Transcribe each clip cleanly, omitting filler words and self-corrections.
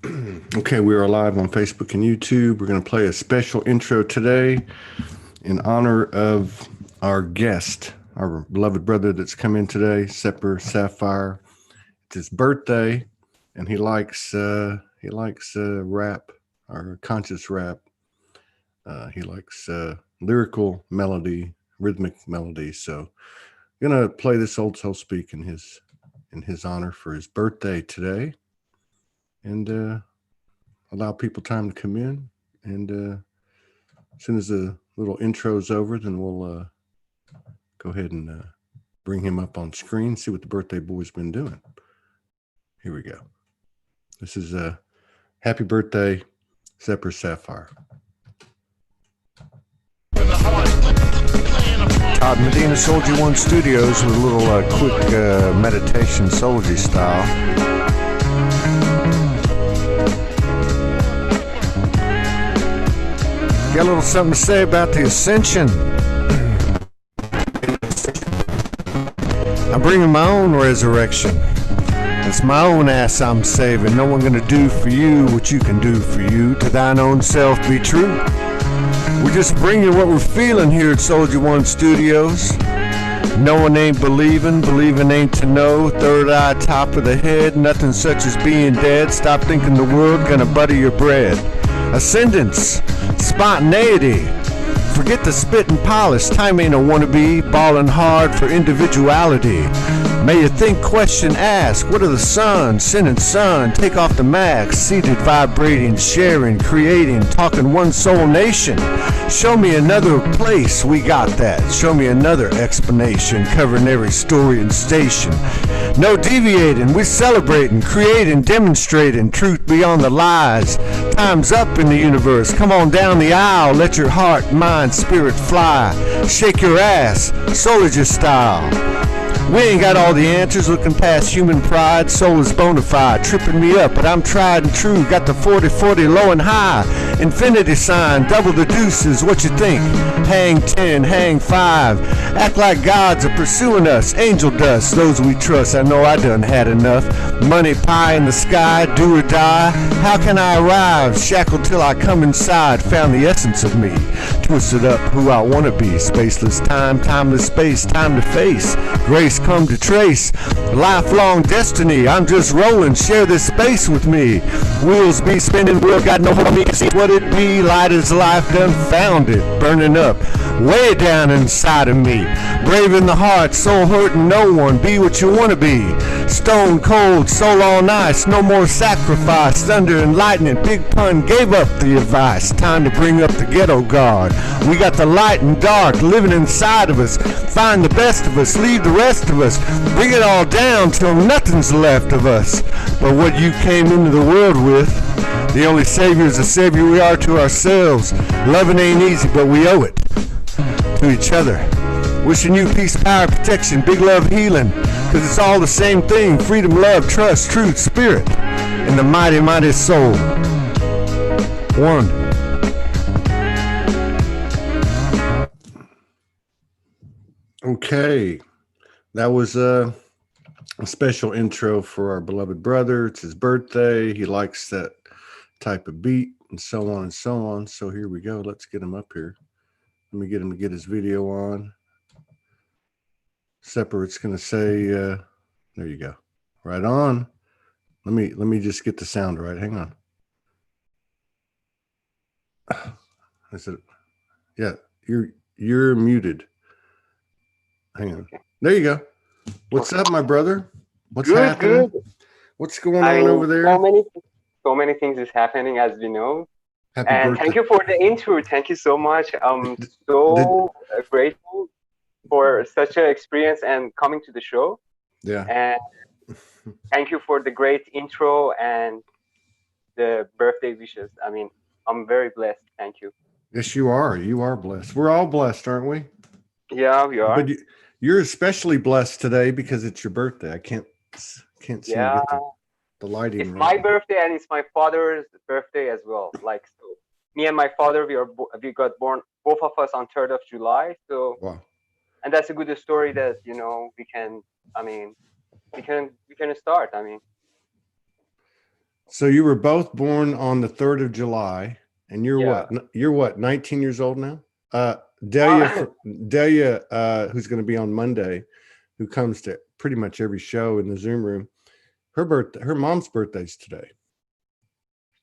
Okay, we are live on Facebook and YouTube. We're going to play a special intro today in honor of our guest, our beloved brother that's come in today, Sepehr Sapphire. It's his birthday, and he likes rap, or conscious rap. He likes lyrical melody, rhythmic melody. So, I'm gonna play this old soul speak in his honor for his birthday today, and allow people time to come in. And as soon as the little intro is over, then we'll go ahead and bring him up on screen, see what the birthday boy's been doing. Here we go. This is happy birthday, Sepehr Sapphire. Todd Medina, Soldier One Studios, with a little quick meditation, Soldier style. Got a little something to say about the ascension. I'm bringing my own resurrection. It's my own ass I'm saving. No one gonna do for you what you can do for you. To thine own self be true. We're just bringing what we're feeling here at Soldier One Studios. No one ain't believing ain't to know. Third eye, top of the head, nothing such as being dead. Stop thinking the world gonna butter your bread. Ascendance, spontaneity. Forget the spit and polish, time ain't a wannabe. Balling hard for individuality. May you think, question, ask, what are the sun, sin and sun? Take off the mask, seated, vibrating, sharing, creating, talking one soul nation. Show me another place, we got that. Show me another explanation, covering every story and station. No deviating, we celebrating, creating, demonstrating, truth beyond the lies. Time's up in the universe, come on down the aisle, let your heart, mind, spirit fly. Shake your ass, Soldier style. We ain't got all the answers, looking past human pride. Soul is bona fide, tripping me up, but I'm tried and true. Got the 40-40 low and high. Infinity sign, double the deuces, what you think? Hang 10, hang 5. Act like gods are pursuing us. Angel dust, those we trust. I know I done had enough. Money pie in the sky, do or die. How can I arrive? Shackled till I come inside. Found the essence of me. Twisted up who I wanna be. Spaceless time, timeless space, time to face. Grace come to trace. Lifelong destiny, I'm just rolling. Share this space with me. Wheels be spinning, wheel got no hold on me. See what it be. Light is life, done found it. Burning up way down inside of me. Brave in the heart, soul hurting no one. Be what you wanna be. Stone cold, soul on ice. No more sacrifice. Thunder and lightning, big pun gave up the advice. Time to bring up the ghetto guard. We got the light and dark living inside of us. Find the best of us, leave the rest of us. Bring it all down till nothing's left of us but what you came into the world with. The only savior is the savior we are to ourselves. Loving ain't easy, but we owe it to each other. Wishing you peace, power, protection, big love, healing, cause it's all the same thing. Freedom, love, trust, truth, spirit, and the mighty, mighty soul. One. Okay, that was a special intro for our beloved brother. It's his birthday. He likes that type of beat, and so on and so on. So here we go. Let's get him up here. Let me get him to get his video on. Sepehr, it's going to say, there you go. Right on. Let me just get the sound right. Hang on. I said, yeah, you're muted. Hang on. There you go. What's up, my brother? What's happening? Good. What's going on over there? So many things is happening, as we know. Happy And birthday. thank you for the intro. Thank you so much. I'm so grateful for such an experience and coming to the show. Yeah. And thank you for the great intro and the birthday wishes. I mean, I'm very blessed. Thank you. Yes, you are. You are blessed. We're all blessed, aren't we? Yeah, we are. But you're especially blessed today because it's your birthday. I can't seem to get the lighting It's right. my birthday and it's my father's birthday as well. Like, so me and my father, we got born, both of us, on 3rd of July. So, Wow. and that's a good story that, you know, we can start. I mean, So you were both born on the 3rd of July, and you're Yeah. what? You're what? 19 years old now. Delia, Delia, who's going to be on Monday, who comes to pretty much every show in the Zoom room. Her mom's birthday's today.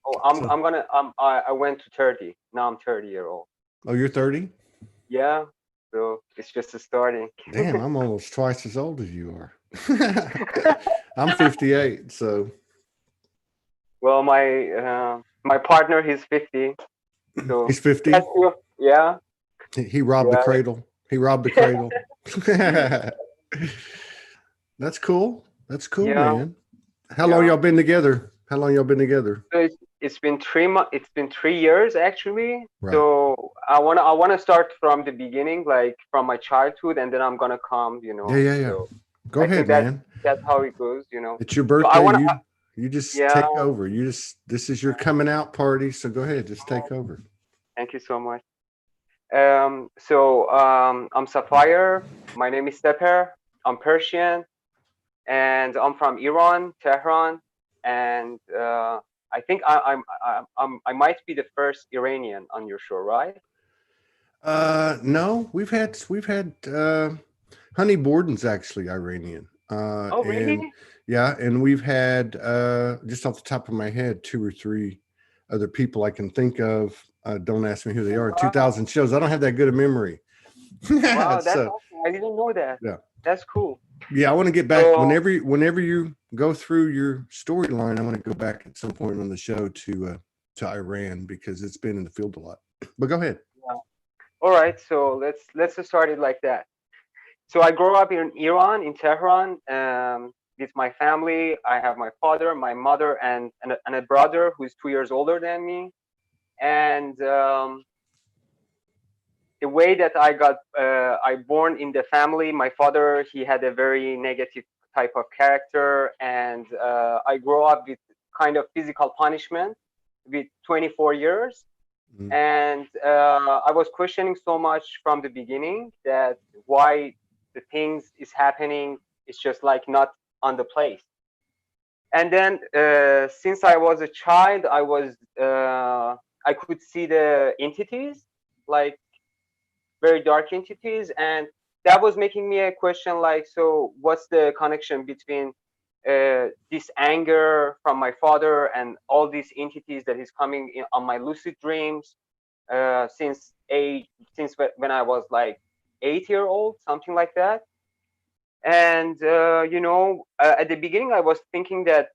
Oh, So, I went to 30. Now I'm 30-year old. oh, you're 30? Yeah. So it's just starting. Damn, I'm almost twice as old as you are. I'm 58, so Well, my partner, he's 50. So he's 50. that's cool. Yeah. He robbed the Yeah. cradle. He robbed the cradle. That's cool. That's cool, Yeah. man. How long Yeah. y'all been together? How long y'all been together? So it's been 3 months. It's been 3 years actually. Right. So I wanna start from the beginning, like from my childhood, and then I'm gonna come. Yeah. So Go I ahead, think man. that's how it goes. It's your So I birthday. wanna. You just Yeah. take over. This is your coming out party. So go ahead, just take over. Thank you so much. I'm Sapphire. My name is Sepehr. I'm Persian, and I'm from Iran, Tehran, and I think I might be the first Iranian on your show, right? No, we've had Honey Borden's actually Iranian. Oh, really? And yeah, and we've had just off the top of my head 2 or 3 other people I can think of. Don't ask me who they are. Wow, 2,000 shows. I don't have that good a memory. wow, that's So awesome. I didn't know that. yeah. That's cool. Yeah, I want to get back So, whenever you go through your storyline. I want to go back at some point on the show to Iran because it's been in the field a lot. But go ahead. yeah. All right. So let's just start it like that. So I grew up in Iran, in Tehran, with my family. I have my father, my mother, and a brother who's 2 years older than me. And the way that I born in the family. My father, he had a very negative type of character, and I grew up with kind of physical punishment with 24 years. Mm. And I was questioning so much from the beginning that why the things is happening. It's just like not on the place. And then since I was a child, I could see the entities, like very dark entities, and that was making me a question like, so what's the connection between this anger from my father and all these entities that is coming on my lucid dreams since when I was like 8 year old, something like that. And at the beginning I was thinking that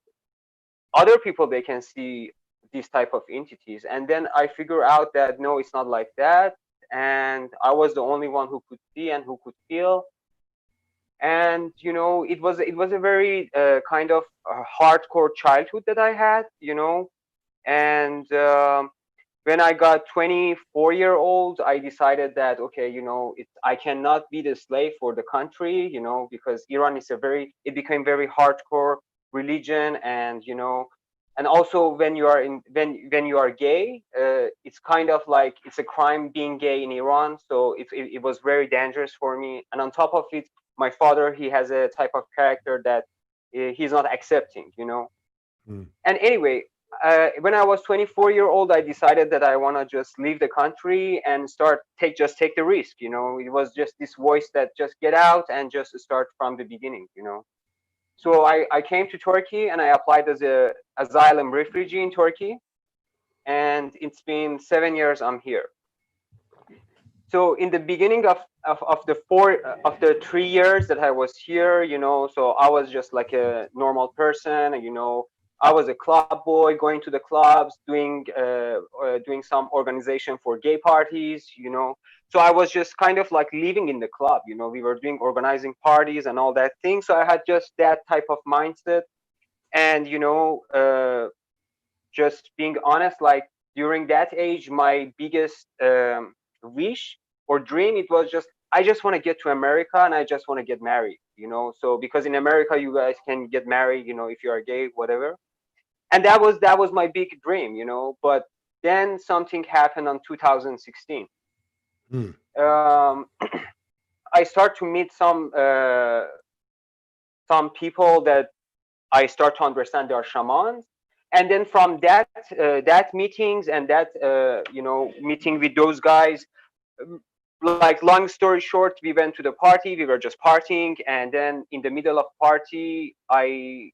other people, they can see these type of entities, and then I figure out that no, it's not like that, and I was the only one who could see and who could feel. And it was a very kind of hardcore childhood that I had. And when I got 24-year-old, I decided that okay, I cannot be the slave for the country, because Iran is it became very hardcore religion. And also when you are gay, it's kind of like it's a crime being gay in Iran. So it was very dangerous for me. And on top of it, my father, he has a type of character that he's not accepting. Mm. And anyway, when I was 24-year-old, I decided that I want to just leave the country and take the risk. It was just this voice that just get out and just start from the beginning. So I came to Turkey and I applied as a asylum refugee in Turkey, and it's been 7 years I'm here. So in the beginning of the 3 years that I was here, so I was just like a normal person. I was a club boy, going to the clubs, doing some organization for gay parties. So I was just kind of like living in the club. We were doing organizing parties and all that thing. So I had just that type of mindset. And just being honest, like during that age, my biggest wish or dream, it was just I just want to get to America and I just want to get married. So because in America you guys can get married, if you are gay, whatever. And that was my big dream. But then something happened on 2016. Mm. I start to meet some people that I start to understand they are shamans. And then from that meetings and that meeting with those guys, like long story short, we went to the party. We were just partying, and then in the middle of party, I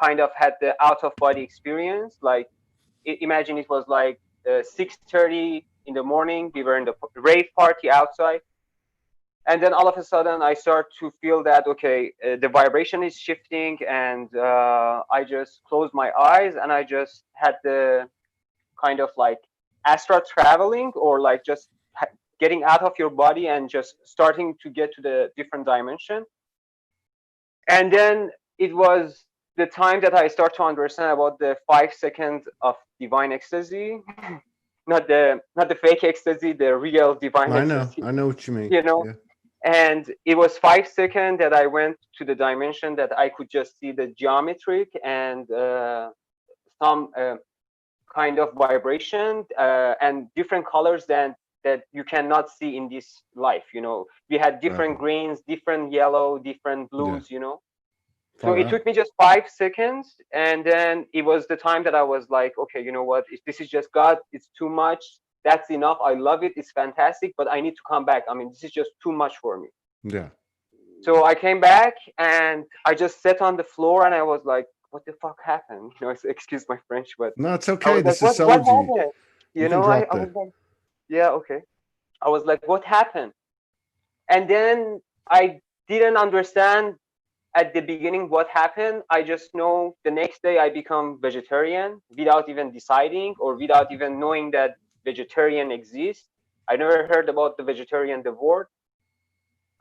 kind of had the out of body experience. Like, imagine it was like 6:30 in the morning. We were in the rave party outside, and then all of a sudden I start to feel that, okay, the vibration is shifting, and I just closed my eyes, and I just had the kind of like astral traveling, or like just getting out of your body and just starting to get to the different dimension. And then it was the time that I start to understand about the 5 seconds of divine ecstasy, not the fake ecstasy, the real divine ecstasy, I know what you mean. you know. Yeah. And it was 5 seconds that I went to the dimension that I could just see the geometric and some kind of vibration and different colors than that you cannot see in this life. We had different greens, different yellow, different blues. So it took me just 5 seconds, and then it was the time that I was like, okay, you know what? If this is just God, it's too much. That's enough. I love it. It's fantastic, but I need to come back. I mean, this is just too much for me. Yeah. So I came back and I just sat on the floor, and I was like, what the fuck happened? Excuse my French, but No, it's I okay. was like, This is what Soulgy. happened? You can drop I that. was like, yeah, okay. I was like, what happened? And then I didn't understand at the beginning what happened. I just know the next day I become vegetarian without even deciding or without even knowing that vegetarian exists. I never heard about the vegetarian, the word.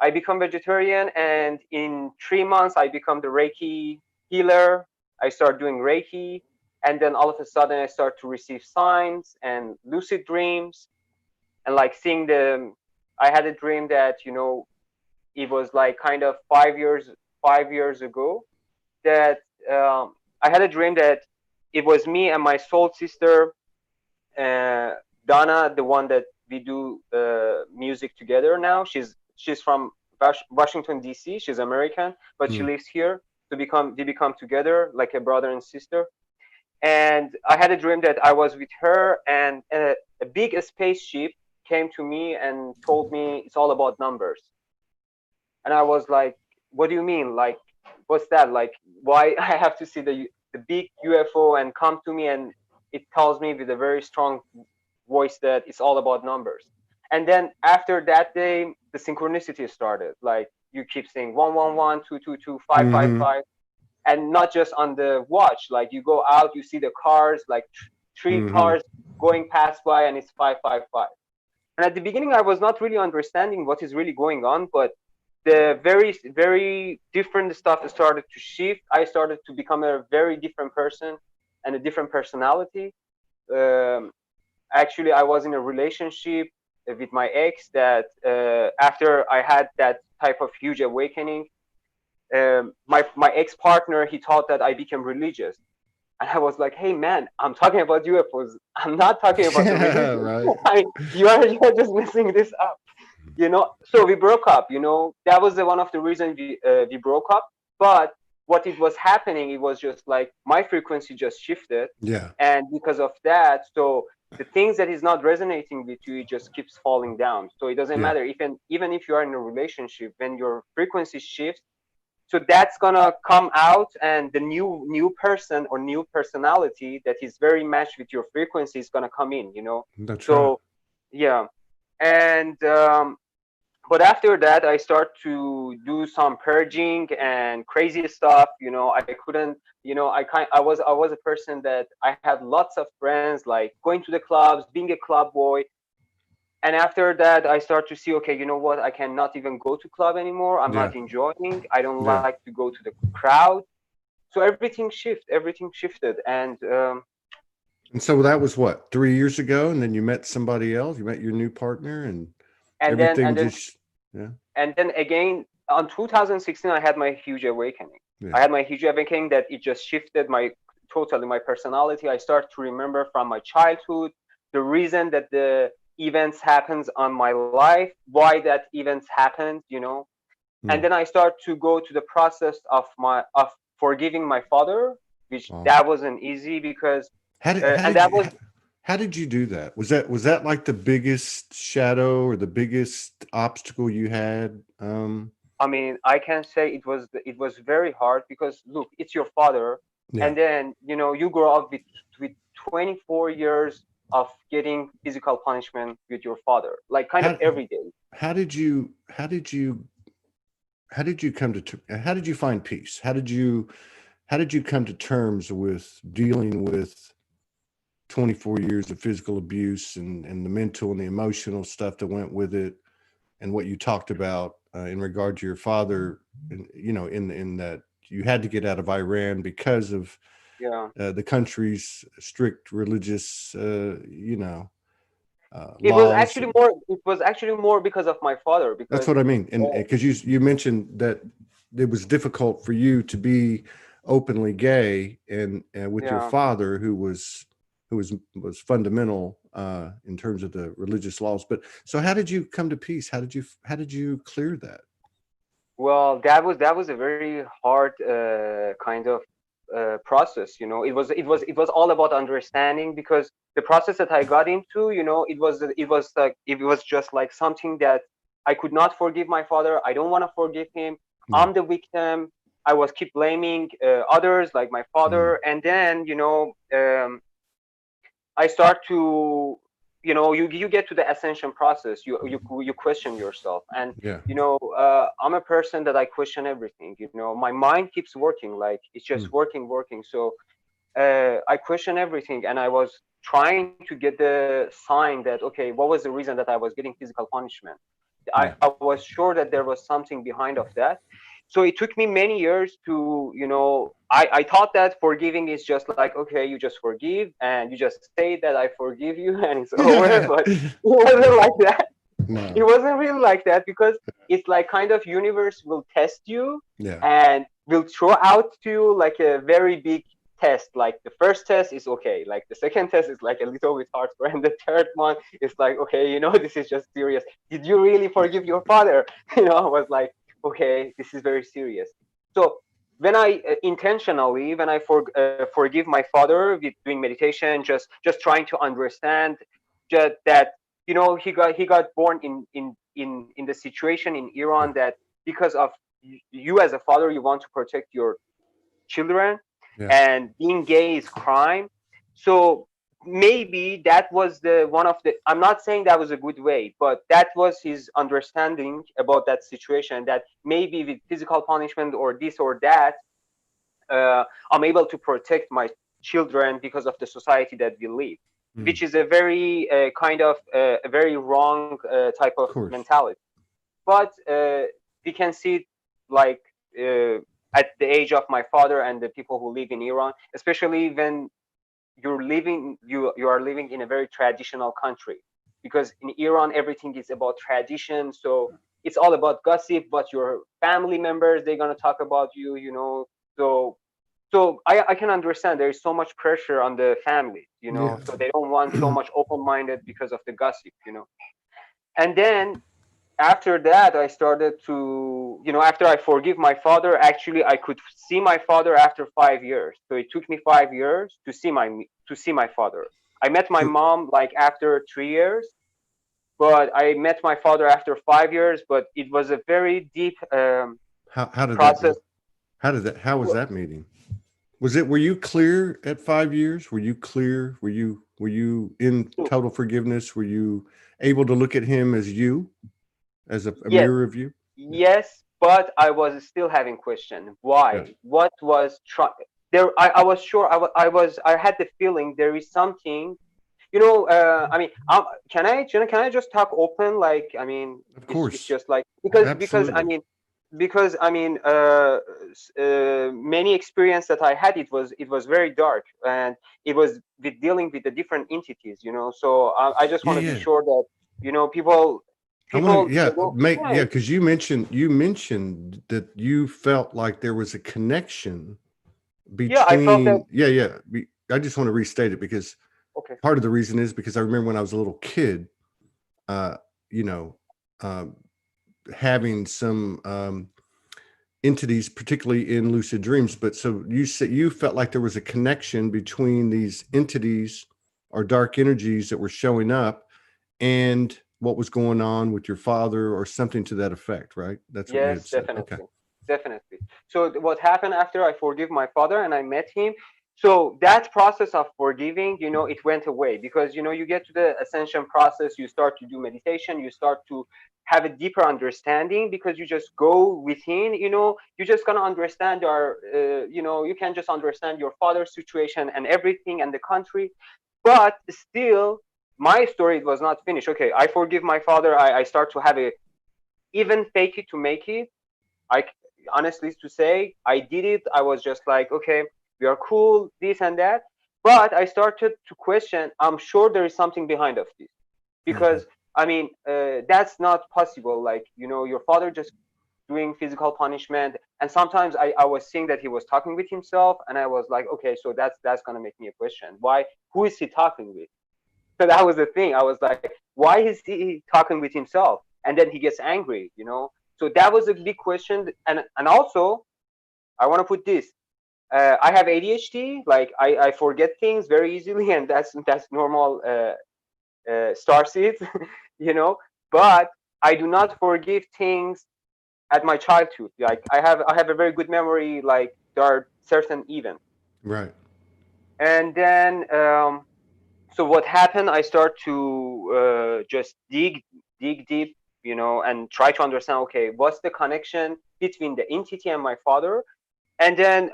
I become vegetarian, and in 3 months I become the Reiki healer. I start doing Reiki, and then all of a sudden I start to receive signs and lucid dreams, and like seeing the. I had a dream that it was like kind of 5 years ago, that I had a dream that it was me and my soul sister, uh, Donna, the one that we do music together now. She's from Washington D.C. She's American, but she lives here. They become together like a brother and sister. And I had a dream that I was with her, and a big spaceship came to me and told me it's all about numbers. And I was like, what do you mean? Like, what's that? Like, why I have to see the big UFO and come to me, and it tells me with a very strong voice that it's all about numbers. And then after that day, the synchronicity started. Like, you keep saying 111, 222, 555, and not just on the watch. Like, you go out, you see the cars, like three cars going past by, and it's 555. And at the beginning, I was not really understanding what is really going on, but the very, very different stuff started to shift. I started to become a very different person and a different personality. Actually, I was in a relationship with my ex that after I had that type of huge awakening, my ex partner, he thought that I became religious. And I was like, hey man, I'm talking about UFOs. I'm not talking about the religion. Right. I mean, you're just messing this up. So we broke up. That was one of the reasons we broke up. But what it was happening, it was just like my frequency just shifted, Yeah. and because of that, so the things that is not resonating with you, it just keeps falling down. So it doesn't matter, even if you are in a relationship, when your frequency shifts, so that's gonna come out, and the new person or new personality that is very matched with your frequency is gonna come in. That's So right. yeah. And but after that, I start to do some purging and crazy stuff. I couldn't. I was a person that I had lots of friends, like going to the clubs, being a club boy. And after that, I start to see, okay, you know what? I cannot even go to club anymore. I'm Yeah. not enjoying. I don't Yeah. like to go to the crowd. So everything shifted, and And so that was what, 3 years ago, and then you met somebody else. You met your new partner, and and then everything and then just yeah. and then again on 2016, I had my huge awakening. Yeah. I had my huge awakening that it just shifted my personality. I start to remember from my childhood the reason that the events happens on my life, why that events happened. And then I start to go to the process of forgiving my father, which Wow. that wasn't easy because How did and that was, how did you do that? Was that like the biggest shadow or the biggest obstacle you had? I mean, I can say it was very hard because look, it's your father, Yeah. and then you grow up with 24 years of getting physical punishment with your father, like kind of How every day. how did you how did you come to how did you find peace? How did you come to terms with dealing with 24 years of physical abuse and the mental and the emotional stuff that went with it, and what you talked about in regard to your father, in that you had to get out of Iran because of Yeah. the country's strict religious, It was laws. actually more. It was actually more because of my father. That's Because what I mean. And uh, because you mentioned that it was difficult for you to be openly gay, and with your yeah. father, who was fundamental in terms of the religious laws. But so, how did you come to peace? How did you clear that? Well, that was a very hard kind of process. It was all about understanding, because the process that I got into, it was just like something that I could not forgive my father. I don't want to forgive him. Yeah. I'm the victim. I was keep blaming others like my Mm. father, and then I start to, you get to the ascension process. You question yourself, and Yeah. I'm a person that I question everything. My mind keeps working, like it's just Mm. working, working. So I question everything, and I was trying to get the sign that, okay, what was the reason that I was getting physical punishment? I, Yeah. I was sure that there was something behind of that. So it took me many years to, I thought that forgiving is just like, okay, you just forgive and you just say that I forgive you and it's over. But it wasn't like that. It No. wasn't really like that, because it's like kind of universe will test you Yeah. and will throw out to you like a very big test. Like the first test is okay, like the second test is like a little bit harder, and the third one is like, okay, this is just serious. Did you really forgive your father? I was like, okay, this is very serious. So when I intentionally, when I forgive my father with doing meditation, just trying to understand just that, he got born in the situation in Yeah. Iran, that because of you as a father, you want to protect your children, Yeah. and being gay is crime. So maybe that was the one of the, I'm not saying that was a good way, but that was his understanding about that situation, that maybe with physical punishment or this or that, I'm able to protect my children because of the society that we live, Mm. which is a very kind of a very wrong type of Of course. mentality. But we can see it, like at the age of my father and the people who live in Iran, especially when you are living in a very traditional country, because in Iran everything is about tradition. So it's all about gossip, but your family members, they're gonna talk about you, so I can understand there is so much pressure on the family, Yeah. so they don't want so much open-minded because of the gossip. And then after that, I started to, after I forgive my father, actually I could see my father after 5 years. So it took me 5 years to see my father. I met my So mom like after 3 years, but I met my father after 5 years. But it was a very deep how did that process. how was that meeting? Were you clear at 5 years? Were you clear? Were you in total forgiveness? Were you able to look at him as you, as a Yes, mirror of you? Yeah. yes, but I was still having question. Yeah. Why? What was there? I was sure. I had the feeling there is something. I mean, can I just talk open? Like, I mean, Of it's course. just like, because I Absolutely. mean, many experience that I had, it was very dark, and it was with dealing with the different entities. So I just Yeah. want to be Yeah. sure that people I want to, people they yeah, don't, yeah, yeah. because you mentioned that you felt like there was a connection Yeah, I felt that. between, yeah, yeah. I just want to restate it because Okay. part of the reason is because I remember when I was a little kid, uh, you know, um, having some entities, particularly in lucid dreams. But so you said you felt like there was a connection between these entities or dark energies that were showing up and what was going on with your father or something to that effect, right? That's what you had Yes, said. Okay. definitely. Definitely. So what happened after I forgive my father and I met him? So that process of forgiving, it went away because, you get to the ascension process, you start to do meditation, you start to have a deeper understanding because you just go within, you're just going to understand you can just understand your father's situation and everything and the country. But still, my story was not finished. Okay, I forgive my father. I start to have a even fake it to make it. I honestly to say, I did it. I was just like, okay, we are cool, this and that. But I started to question. I'm sure there is something behind of this Mhm. because I mean, that's not possible. Like, your father just doing physical punishment, and sometimes I was seeing that he was talking with himself, and I was like, okay, so that's gonna make me a question. Why? Who is he talking with? So that was the thing. I was like, why is he talking with himself? And then he gets angry. So that was a big question. And also, I want to put this. I have ADHD. Like I forget things very easily, and that's normal star seeds, you know. But I do not forgive things at my childhood. Like I have a very good memory. Like there are certain events, Right. and then so what happened, I start to just dig deep, and try to understand, okay, what's the connection between the entity and my father. And then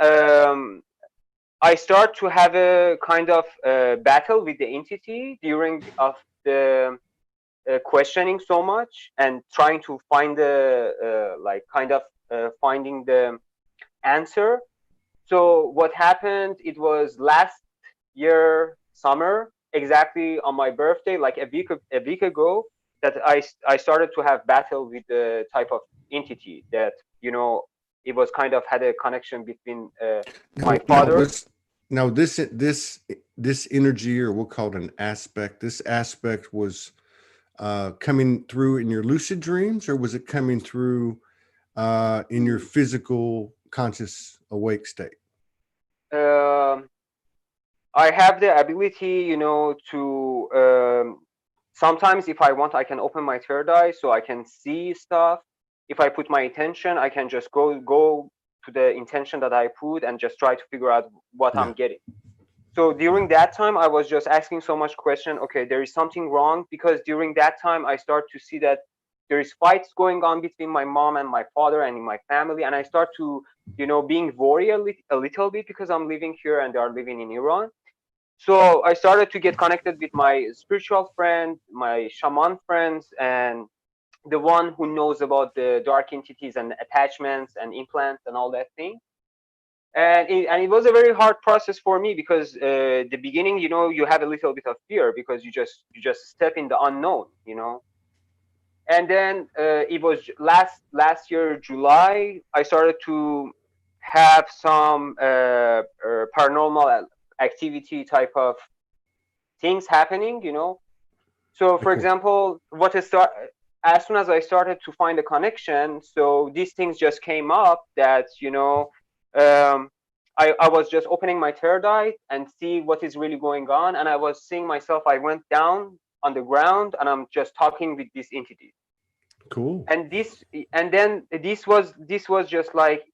I start to have a kind of battle with the entity during of the questioning so much and trying to find the like kind of finding the answer. So what happened, it was last year summer, exactly on my birthday, like a week ago, that I started to have battle with the type of entity that it was kind of had a connection between my Now father. let's now this energy, or we'll call it an aspect. This aspect was coming through in your lucid dreams, or was it coming through in your physical conscious awake state? Um, I have the ability, to sometimes if I want, I can open my third eye so I can see stuff. If I put my intention, I can just go to the intention that I put and just try to figure out what Yeah. I'm getting. So during that time, I was just asking so much question. Okay, there is something wrong because during that time, I start to see that there is fights going on between my mom and my father and in my family, and I start to, being worried a little bit because I'm living here and they are living in Iran. So I started to get connected with my spiritual friend, my shaman friends, and the one who knows about the dark entities and attachments and implants and all that thing. And it was a very hard process for me because the beginning, you have a little bit of fear because you just step in the unknown. And then it was last year July, I started to have some paranormal activity type of things happening. So for Okay. example, as soon as I started to find a connection, so these things just came up that um, I was just opening my third eye and see what is really going on, and I was seeing myself. I went down on the ground and I'm just talking with this entity. Cool. And then this was just like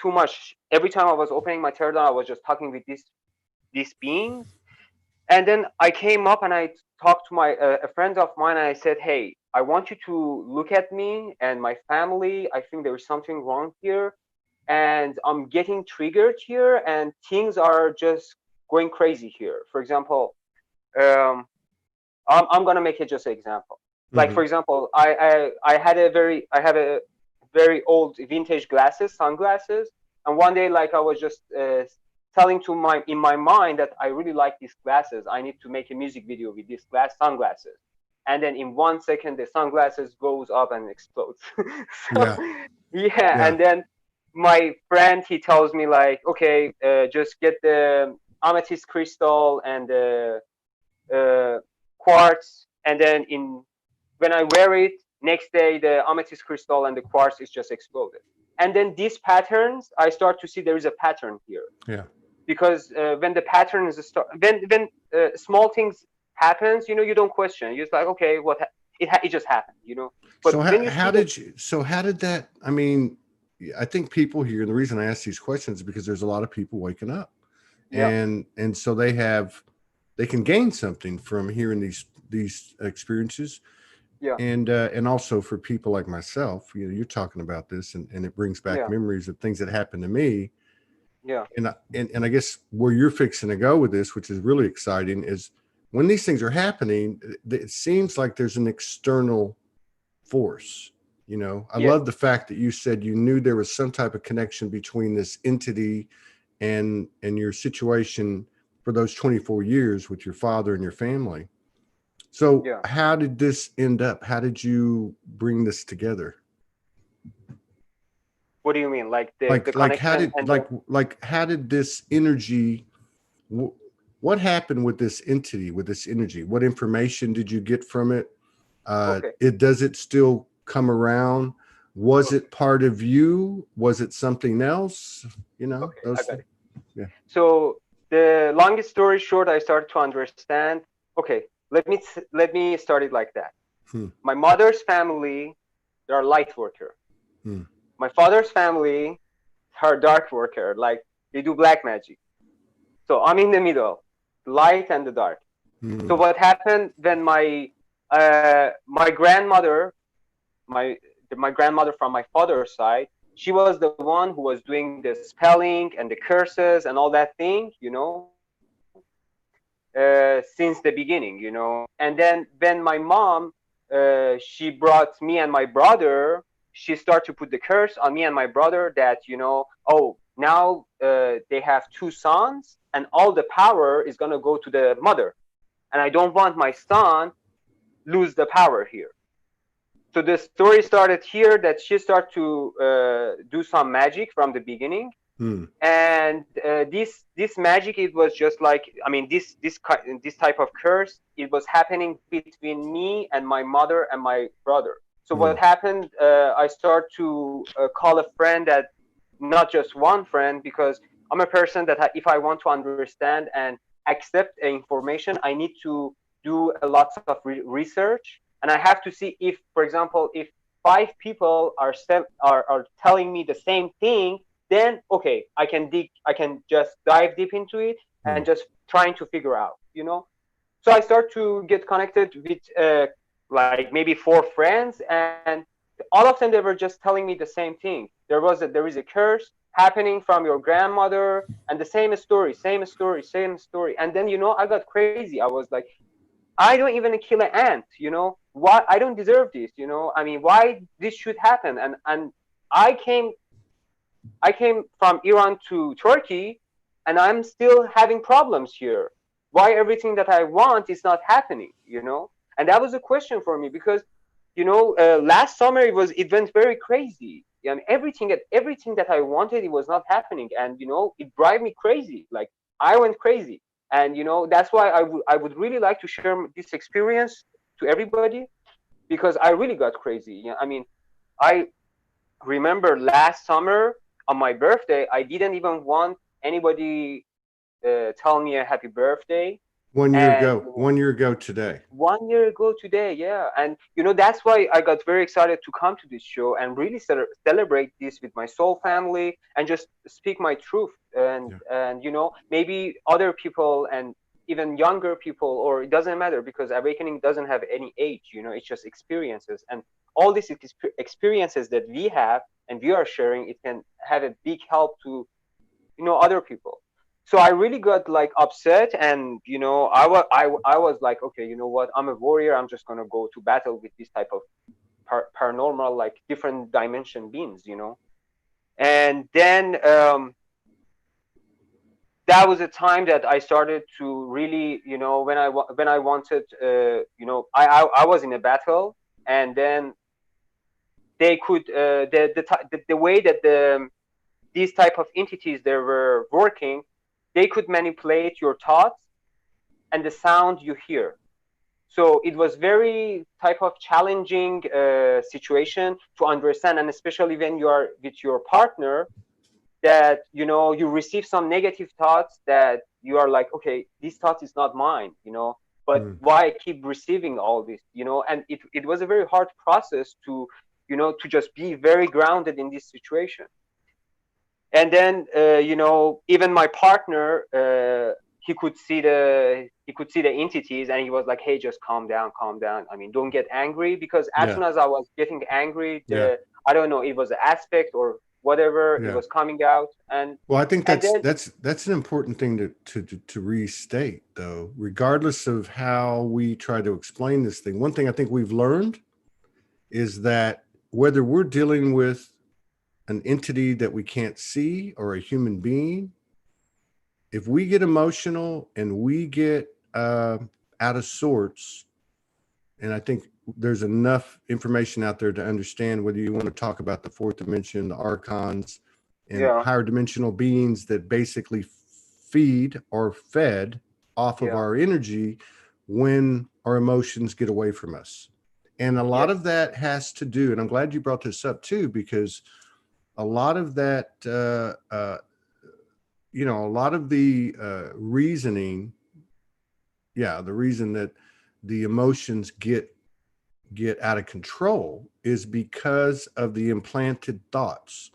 too much. Every time I was opening my third eye, I was just talking with these beings. And then I came up and I talked to my a friend of mine, and I said, hey, I want you to look at me and my family. I think there is something wrong here, and I'm getting triggered here, and things are just going crazy here. For example, um, I'm gonna make it just an example. Like Hmm. for example, I have a very old vintage glasses, sunglasses, and one day, like, I was just telling to my in my mind that I really like these glasses. I need to make a music video with these sunglasses, and then in 1 second the sunglasses goes up and explodes. So Yeah. yeah, Yeah. and then my friend, he tells me like, okay, just get the amethyst crystal and the uh, quartz, and then in when I wear it, next day the amethyst crystal and the quartz is just exploded. And then these patterns, I start to see there is a pattern here. Yeah. Because when the pattern is when small things happens, you don't question. You're just like, okay, it just happened, But So when you how see did you? So how did that? I mean, I think people here, and the reason I ask these questions is because there's a lot of people waking up, yeah, and so they can gain something from hearing these experiences, yeah, and also for people like myself, you're talking about this, and it brings back yeah, memories of things that happened to me. yeah, And I guess where you're fixing to go with this, which is really exciting, is when these things are happening, it seems like there's an external force. I yeah, love the fact that you said you knew there was some type of connection between this entity and your situation for those 24 years with your father and your family. So yeah. how did this end up? How did you bring this together? What do you mean, like the Like how connection did and the how did this energy wh- what happened with this entity, with this energy? What information did you get from it? okay, Does it still come around? Was okay, it part of you? Was it something else? okay, I Those got things. it. Yeah. So the longest story short, I started to understand. Okay, let me start it like that. Hmm. My mother's family, they are light worker. Hmm. My father's family are dark worker, like they do black magic. So I'm in the middle, light and the dark. So Hmm. what happened when my grandmother, my my grandmother from my father's side, she was the one who was doing the spelling and the curses and all that thing, since the beginning, And then when my mom, she brought me and my brother, she started to put the curse on me and my brother that, oh, now they have two sons and all the power is going to go to the mother. And I don't want my son lose the power here. So the story started here that she started to do some magic from the beginning, Hmm. and this magic, it was just like, I mean, this type of curse, it was happening between me and my mother and my brother. So Hmm. what happened, I start to call a friend, that not just one friend, because I'm a person that if I want to understand and accept information, I need to do a lot of research, and I have to see if, for example, if five people are telling me the same thing, then okay, I can just dive deep into it Hmm. and just trying to figure out, So I start to get connected with like maybe four friends, and all of them, they were just telling me the same thing. There is a curse happening from your grandmother, and the same story, same story, same story. And then, I got crazy. I was like, I don't even kill an ant, why I don't deserve this, I mean, why this should happen? And I came I came from Iran to Turkey, and I'm still having problems here. Why everything that I want is not happening, And that was a question for me, because, last summer it went very crazy. And everything that I wanted, it was not happening, and it drive me crazy. Like, I went crazy, and that's why I would really like to share this experience to everybody, because I really got crazy. I mean, I remember last summer on my birthday, I didn't even want anybody tell me a happy birthday. One year And ago. 1 year ago today. 1 year ago today, yeah. And that's why I got very excited to come to this show and really celebrate this with my soul family and just speak my truth. And Yeah. maybe other people and even younger people, or it doesn't matter, because awakening doesn't have any age. It's just experiences, and all these experiences that we have and we are sharing, it can have a big help to other people. So I really got like upset, and I was like, okay, you know what, I'm a warrior, I'm just gonna go to battle with this type of paranormal, like different dimension beings. And then that was a time that I started to really, when I wanted, I was in a battle, and then they could the way that these type of entities, they were working, they could manipulate your thoughts and the sound you hear. So it was very type of challenging situation to understand, and especially when you are with your partner, that you receive some negative thoughts that you are like, okay, this thought is not mine, but Mm. why I keep receiving all this, and it was a very hard process to to just be very grounded in this situation. And then even my partner, he could see the entities, and he was like, hey, just calm down, calm down, I mean, don't get angry, because as Yeah. soon as I was getting angry, Yeah. I don't know, it was an aspect or whatever, it Yeah. was coming out. and Well, I think and that's then that's that's an important thing to restate, though, regardless of how we try to explain this thing. One thing I think we've learned is that whether we're dealing with an entity that we can't see or a human being, if we get emotional and we get out of sorts, and I think there's enough information out there to understand whether you want to talk about the fourth dimension, the archons, and yeah, higher dimensional beings that basically feed or fed off of yeah, our energy when our emotions get away from us. And a lot yes, of that has to do, and I'm glad you brought this up too, because a lot of that, a lot of the reasoning, the reason that the emotions get out of control is because of the implanted thoughts.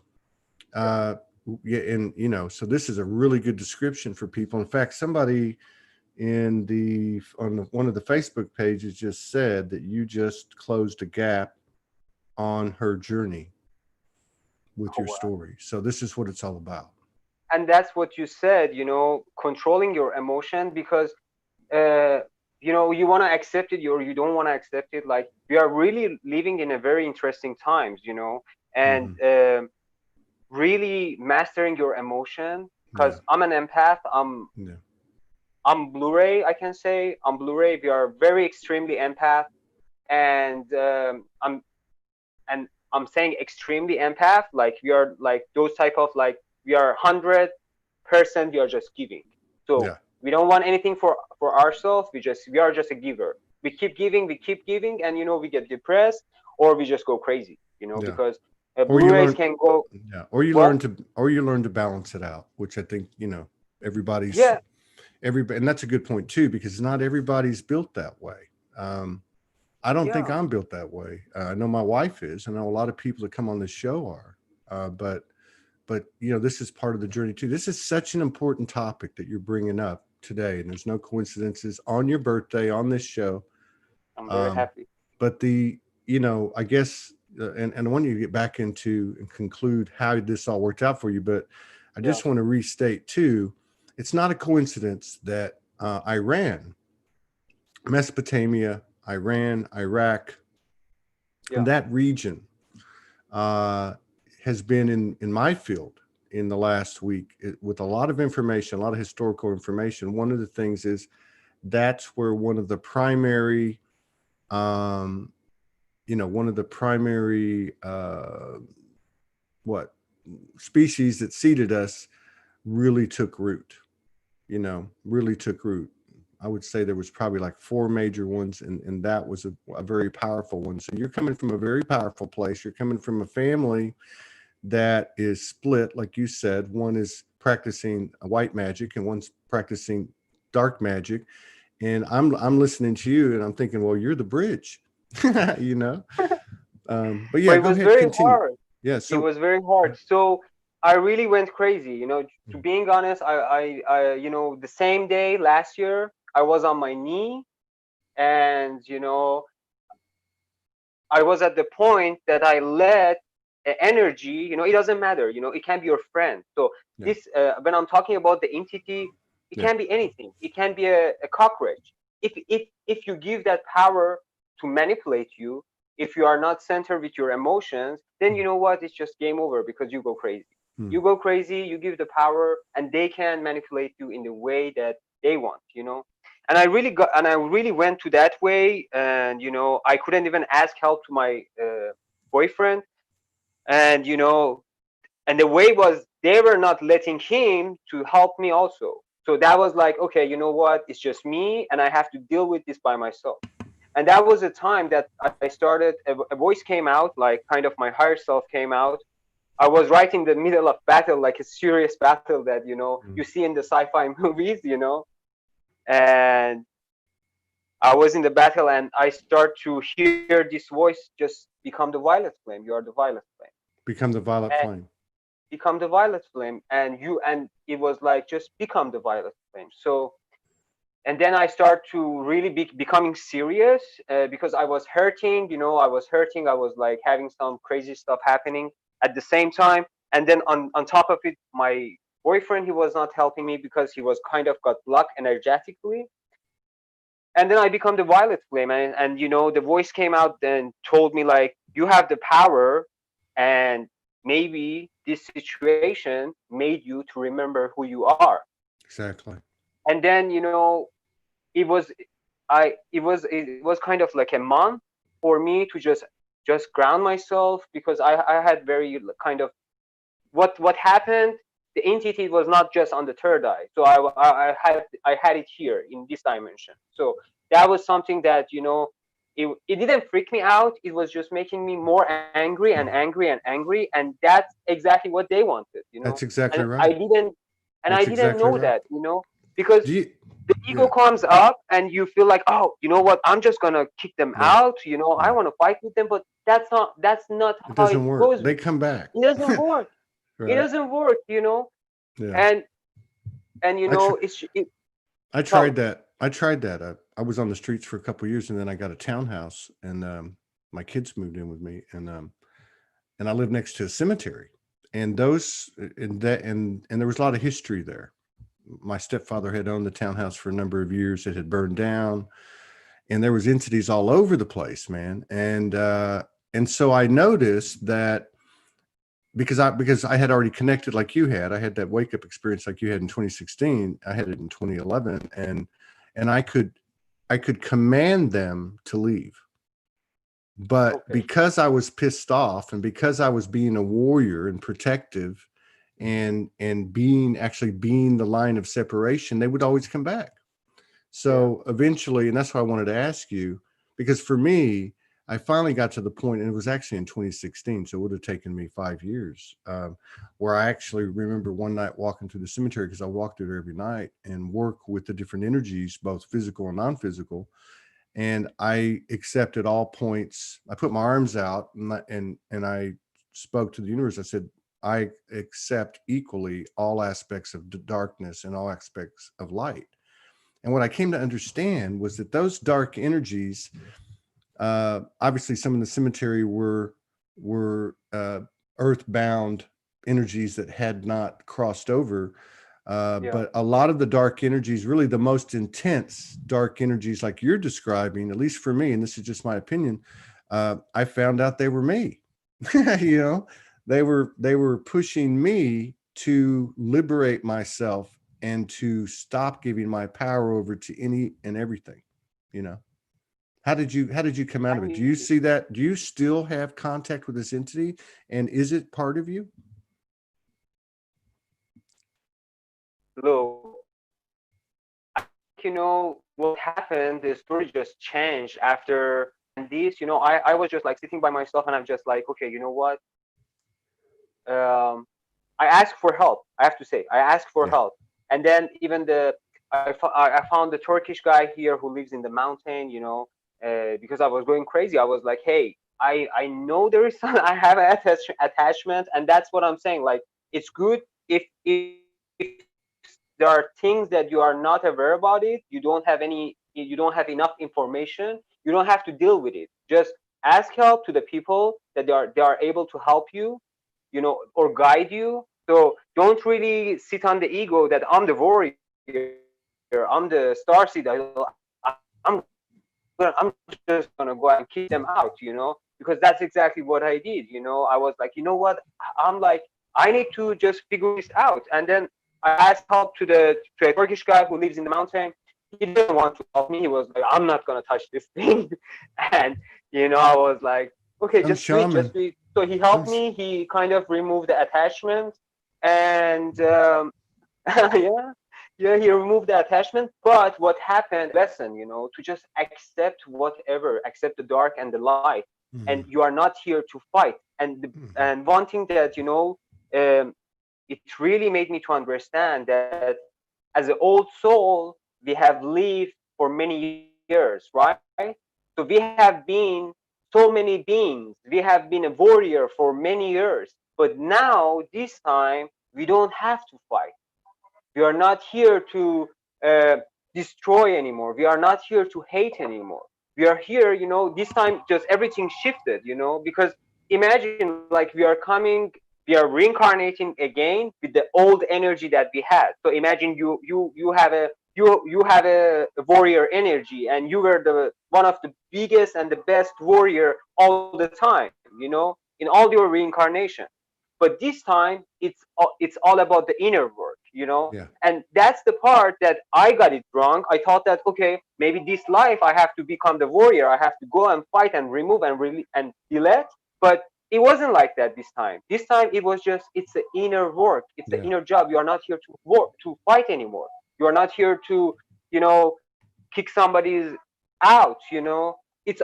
yeah. Uh, yeah, and so this is a really good description for people. In fact, somebody one of the Facebook pages just said that you just closed a gap on her journey with Oh, your wow. story. So this is what it's all about. And that's what you said, controlling your emotion, because uh, you want to accept it or you don't want to accept it. Like, we are really living in a very interesting times, and Hmm. really mastering your emotion, Yeah, because I'm an empath. i'm yeah, i'm Blu-ray, I can say I'm Blu-ray. We are very extremely empath. And I'm saying extremely empath, like we are like those type of, like, we are 100%, we are just giving. So yeah, we don't want anything for ourselves. We are just a giver. We keep giving, and we get depressed, or we just go crazy, yeah. because Or you Blu-rays learn, can go. yeah, What? or you learn to balance it out, which I think everybody's Yeah, everybody, and that's a good point too, because not everybody's built that way. I don't think yeah, I'm built that way. I know my wife is. I know a lot of people that come on this show are. But this is part of the journey too. This is such an important topic that you're bringing up today, and there's no coincidences on your birthday on this show. I'm very Um, happy. but I guess, and I want you to get back into and conclude how this all worked out for you. But I Yeah, just want to restate too, it's not a coincidence that Iran, Mesopotamia, Iran, Iraq, and yeah, that region uh, has been in my field in the last week with a lot of information, a lot of historical information. One of the things is that's where one of the primary, um, one of the primary what species that seeded us really took root. Really took root. I would say there was probably like four major ones, and that was a very powerful one. So you're coming from a very powerful place. You're coming from a family that is split, like you said. One is practicing white magic, and one's practicing dark magic. And I'm listening to you, and I'm thinking, well, you're the bridge, you know. But but yeah, it go was ahead, very continue. hard. Yeah. It So was very hard. So I really went crazy, to being honest. I the same day last year, I was on my knee, and I was at the point that I let energy, it doesn't matter, it can be your friend. So yeah, this, when I'm talking about the entity, it yeah, can be anything. It can be a cockroach. If you give that power to manipulate you, if you are not centered with your emotions, then you know what? It's just game over, because you go crazy. mm, You go crazy. You give the power, and they can manipulate you in the way that they want. And I really went to that way. And I couldn't even ask help to my boyfriend. And and the way was, they were not letting him to help me also. So that was like, okay, you know what, it's just me, and I have to deal with this by myself. And that was a time that I started, a voice came out, like kind of my higher self came out. I was right in the middle of battle, like a serious battle that, you see in the sci-fi movies, and I was in the battle, and I start to hear this voice, just become the violet flame. You are the violet flame. Become the violet And flame. become the violet flame. And it was like, just become the violet flame. So, and then I start to really becoming serious, because I was hurting, I was like having some crazy stuff happening at the same time. And then on top of it, my boyfriend, he was not helping me because he was kind of got blocked energetically. And then I become the violet flame, and the voice came out and told me, like, you have the power, and maybe this situation made you to remember who you are. Exactly. And then it was it was kind of like a month for me to just ground myself, because I had very kind of, what happened. The entity was not just on the third eye, so I had it here in this dimension. So that was something that, it didn't freak me out. It was just making me more angry and angry and angry, and that's exactly what they wanted. That's exactly And I right. didn't and I That's didn't exactly know right. that, because Do you? the ego Yeah. comes up and you feel like, oh, you know what, I'm just gonna kick them No. out. I No. want to fight with them, but that's not It how it doesn't work. goes. They come back. It doesn't work. It Right. doesn't work. Yeah. And I tr- it I tell me. tried that. I tried that. I was on the streets for a couple of years, and then I got a townhouse, and my kids moved in with me, and I lived next to a cemetery, and those and there was a lot of history there. My stepfather had owned the townhouse for a number of years. It had burned down, and there was entities all over the place, man. And so I noticed that because I had already connected like you had. I had that wake up experience like you had in 2016. I had it in 2011, and I could command them to leave. But Okay. because I was pissed off, and because I was being a warrior and protective, and being the line of separation, they would always come back. Yeah. So eventually, and that's why I wanted to ask you, because for me, I finally got to the point, and it was actually in 2016, so it would have taken me 5 years, where I actually remember one night walking through the cemetery, because I walked through there every night and work with the different energies, both physical and non-physical. And I accepted all points. I put my arms out, and I spoke to the universe. I said, I accept equally all aspects of darkness and all aspects of light. And what I came to understand was that those dark energies, obviously, some in the cemetery were earthbound energies that had not crossed over. Yeah. But a lot of the dark energies, really the most intense dark energies, like you're describing, at least for me, and this is just my opinion, I found out they were me. you know, they were pushing me to liberate myself and to stop giving my power over to any and everything. You know, how did you come out I of it? Do you mean, see that? Do you still have contact with this entity, and is it part of you? look, what happened. The story just changed after. And this, I was just like sitting by myself, and I'm just like, okay, you know what? Um, I asked for help. I have to say, I asked for Yeah. help, and then even I found the Turkish guy here who lives in the mountain. Because I was going crazy. I was like, hey, I know there is some. I have an attachment, and that's what I'm saying. Like, it's good if there are things that you are not aware about it. You don't have enough information. You don't have to deal with it. Just ask help to the people that they are able to help you, or guide you. So don't really sit on the ego that I'm the warrior, I'm the starseed. I'm just gonna go and kick them out, because that's exactly what I did. I was like, you know what? I'm like, I need to just figure this out. And then I asked help to a Turkish guy who lives in the mountain. He didn't want to help me. He was like, I'm not gonna touch this thing. And I was like, okay, Some just shaman. do it. So he Some helped me. He kind of removed the attachment, and yeah, Yeah, he removed the attachment. But what happened, lesson, to just accept whatever, accept the dark and the light. And Mhm. you are not here to fight. Mhm. And one thing that, it really made me to understand that as an old soul, we have lived for many years, right? So we have been so many beings. We have been a warrior for many years. But now, this time, we don't have to fight. We are not here to destroy anymore. We are not here to hate anymore. We are here, this time just everything shifted, because imagine like we are coming, we are reincarnating again with the old energy that we had. So imagine you have a warrior energy, and you were the one of the biggest and the best warrior all the time, in all your reincarnation. But this time it's all about the inner work, Yeah. and that's the part that I got it wrong. I thought that, okay, maybe this life I have to become the warrior, I have to go and fight and remove and and delete. But it wasn't like that this time. This time it was just, it's the inner work, it's the Yeah. inner job. You are not here to work to fight anymore. You are not here to, kick somebody's out. It's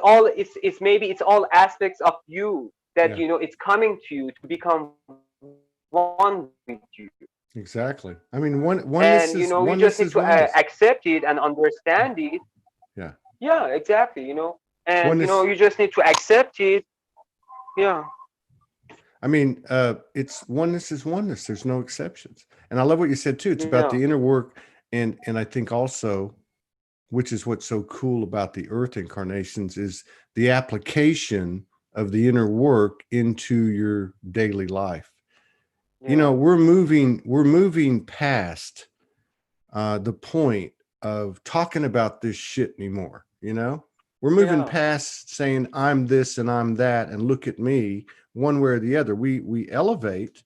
maybe it's all aspects of you that, Yeah. it's coming to you to become one with you. Exactly. I And mean, you just need to oneness is accept oneness. it and understand it. Yeah. Yeah, exactly. And you Oneness. just need to accept it. Yeah, I mean, it's oneness is oneness. There's no exceptions. And I love what you said too. It's yeah, about the inner work, and I think also, which is what's so cool about the Earth incarnations, is the application of the inner work into your daily life. You know, yeah, we're moving past the point of talking about this shit anymore. You know, we're moving yeah, past saying I'm this and I'm that and look at me, one way or the other. We elevate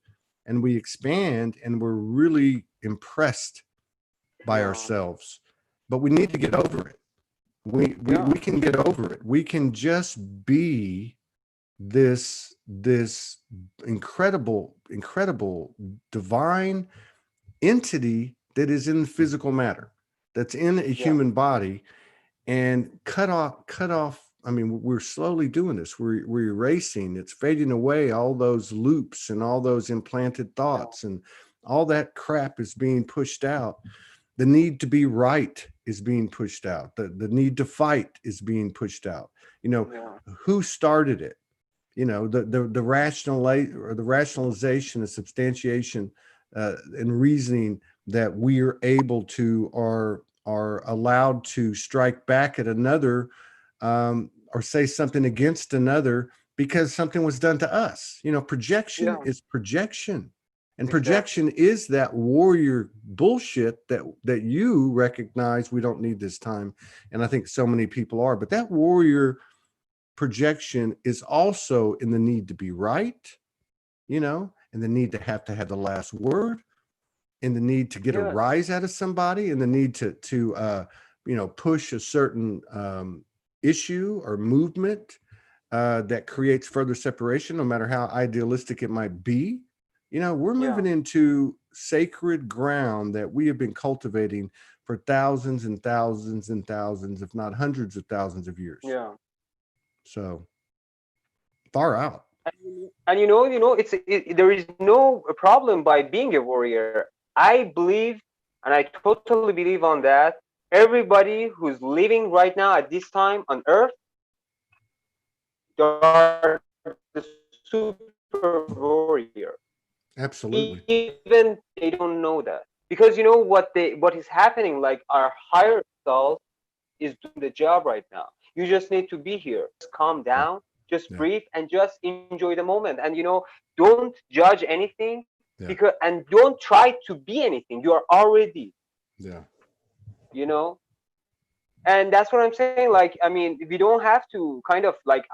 and we expand, and we're really impressed by yeah, ourselves. But we need to get over it. yeah, We can get over it. We can just be this incredible divine entity that is in physical matter, that's in a yeah, human body, and cut off. I mean, we're slowly doing this. We're erasing. It's fading away. All those loops and all those implanted yeah, thoughts and all that crap is being pushed out. The need to be right is being pushed out. The need to fight is being pushed out. You know, yeah, who started it? You know, the rationalization, the substantiation, and reasoning that we are able to, are allowed to strike back at another, or say something against another because something was done to us. You know, projection yeah, is projection, and exactly. projection is that warrior bullshit that you recognize we don't need this time, and I think so many people are. But that warrior projection is also in the need to be right, you know, and the need to have the last word, and the need to get a Yes, rise out of somebody, and the need to push a certain issue or movement that creates further separation, no matter how idealistic it might be. You know, we're yeah, moving into sacred ground that we have been cultivating for thousands and thousands and thousands, if not hundreds of thousands of years. yeah. So far out. And there is no problem by being a warrior. I believe, and I totally believe on that. Everybody who's living right now at this time on Earth, they are the super warrior, even they don't know that. Absolutely. Because what is happening, like our higher self is doing the job right now. You just need to be here, just calm down, just Yeah. breathe, and just Yeah. enjoy the moment. And don't judge anything, because and Yeah. don't try to be anything. You are already, Yeah. you know. And that's what I'm saying. Like, I mean, we don't have to kind of like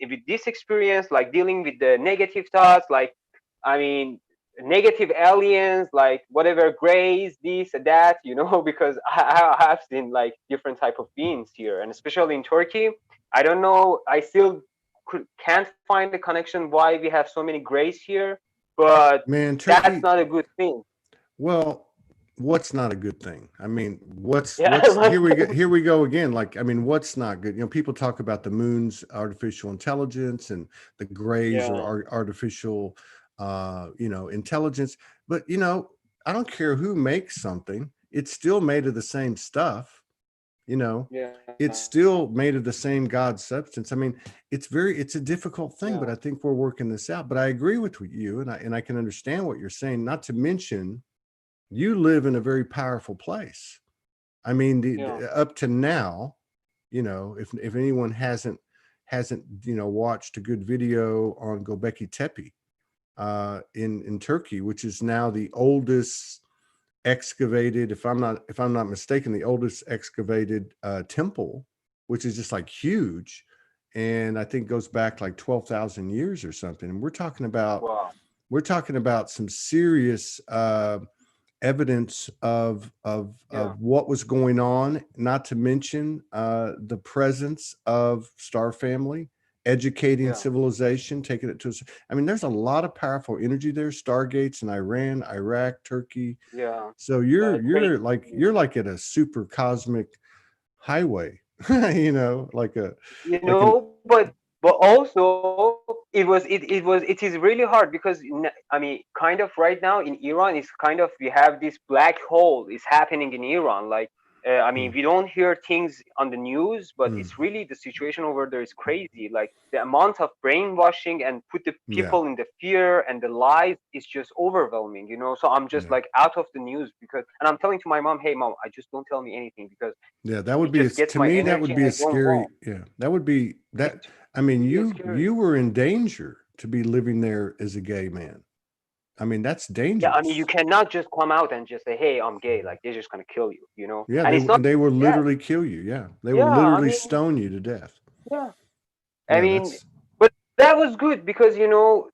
with this experience, like dealing with the negative thoughts, like, I mean, negative aliens, like whatever grays, this and that, because I have seen like different type of beings here, and especially in Turkey. I don't know. I still can't find the connection why we have so many grays here, but Man, that's Turkey. not a good thing. Well, what's not a good thing? I mean, what's Yeah. here we go again. Like, I mean, what's not good? You know, people talk about the moon's artificial intelligence and the grays or Yeah. artificial, you know, intelligence. But you know, I don't care who makes something; it's still made of the same stuff. You know, Yeah. it's still made of the same God substance. I mean, it's a difficult thing, but Yeah. I think we're working this out. But I agree with you, and I can understand what you're saying. Not to mention you live in a very powerful place. I mean, Yeah. up to now, you know, if anyone hasn't you know watched a good video on Göbekli Tepe in Turkey, which is now the oldest excavated, if I'm not mistaken, the oldest excavated temple, which is just like huge, and I think goes back like 12,000 years or something. And Wow. we're talking about some serious evidence Yeah. of what was going on, not to mention the presence of star family educating Yeah. civilization, taking it to us. I mean, there's a lot of powerful energy there, stargates in Iran, Iraq, Turkey. Yeah. So Like you're like at a super cosmic highway, you know, you like an know, but also it is really hard because I mean, kind of right now in Iran is kind of we have this black hole is happening in Iran. Like, I mean, mm, we don't hear things on the news, but mm, it's really the situation over there is crazy. Like the amount of brainwashing and put the yeah, people in the fear and the lies is just overwhelming. You know, so I'm just yeah. like out of the news because, and I'm telling to my mom, hey mom, I just don't tell me anything because Yeah, that would it be just gets to my me, that energy would and be a I don't scary, want. yeah, that would be that. It's I mean, really scary. you were in danger to be living there as a gay man. I mean, that's Yeah, I mean, you dangerous. cannot just come out and just say, "Hey, I'm gay." Like they're just gonna kill you, you know. Yeah, And it's not they will that. literally kill you. Yeah, they will Yeah, I literally mean, stone you to death. yeah. I Yeah, mean, that's but that was good because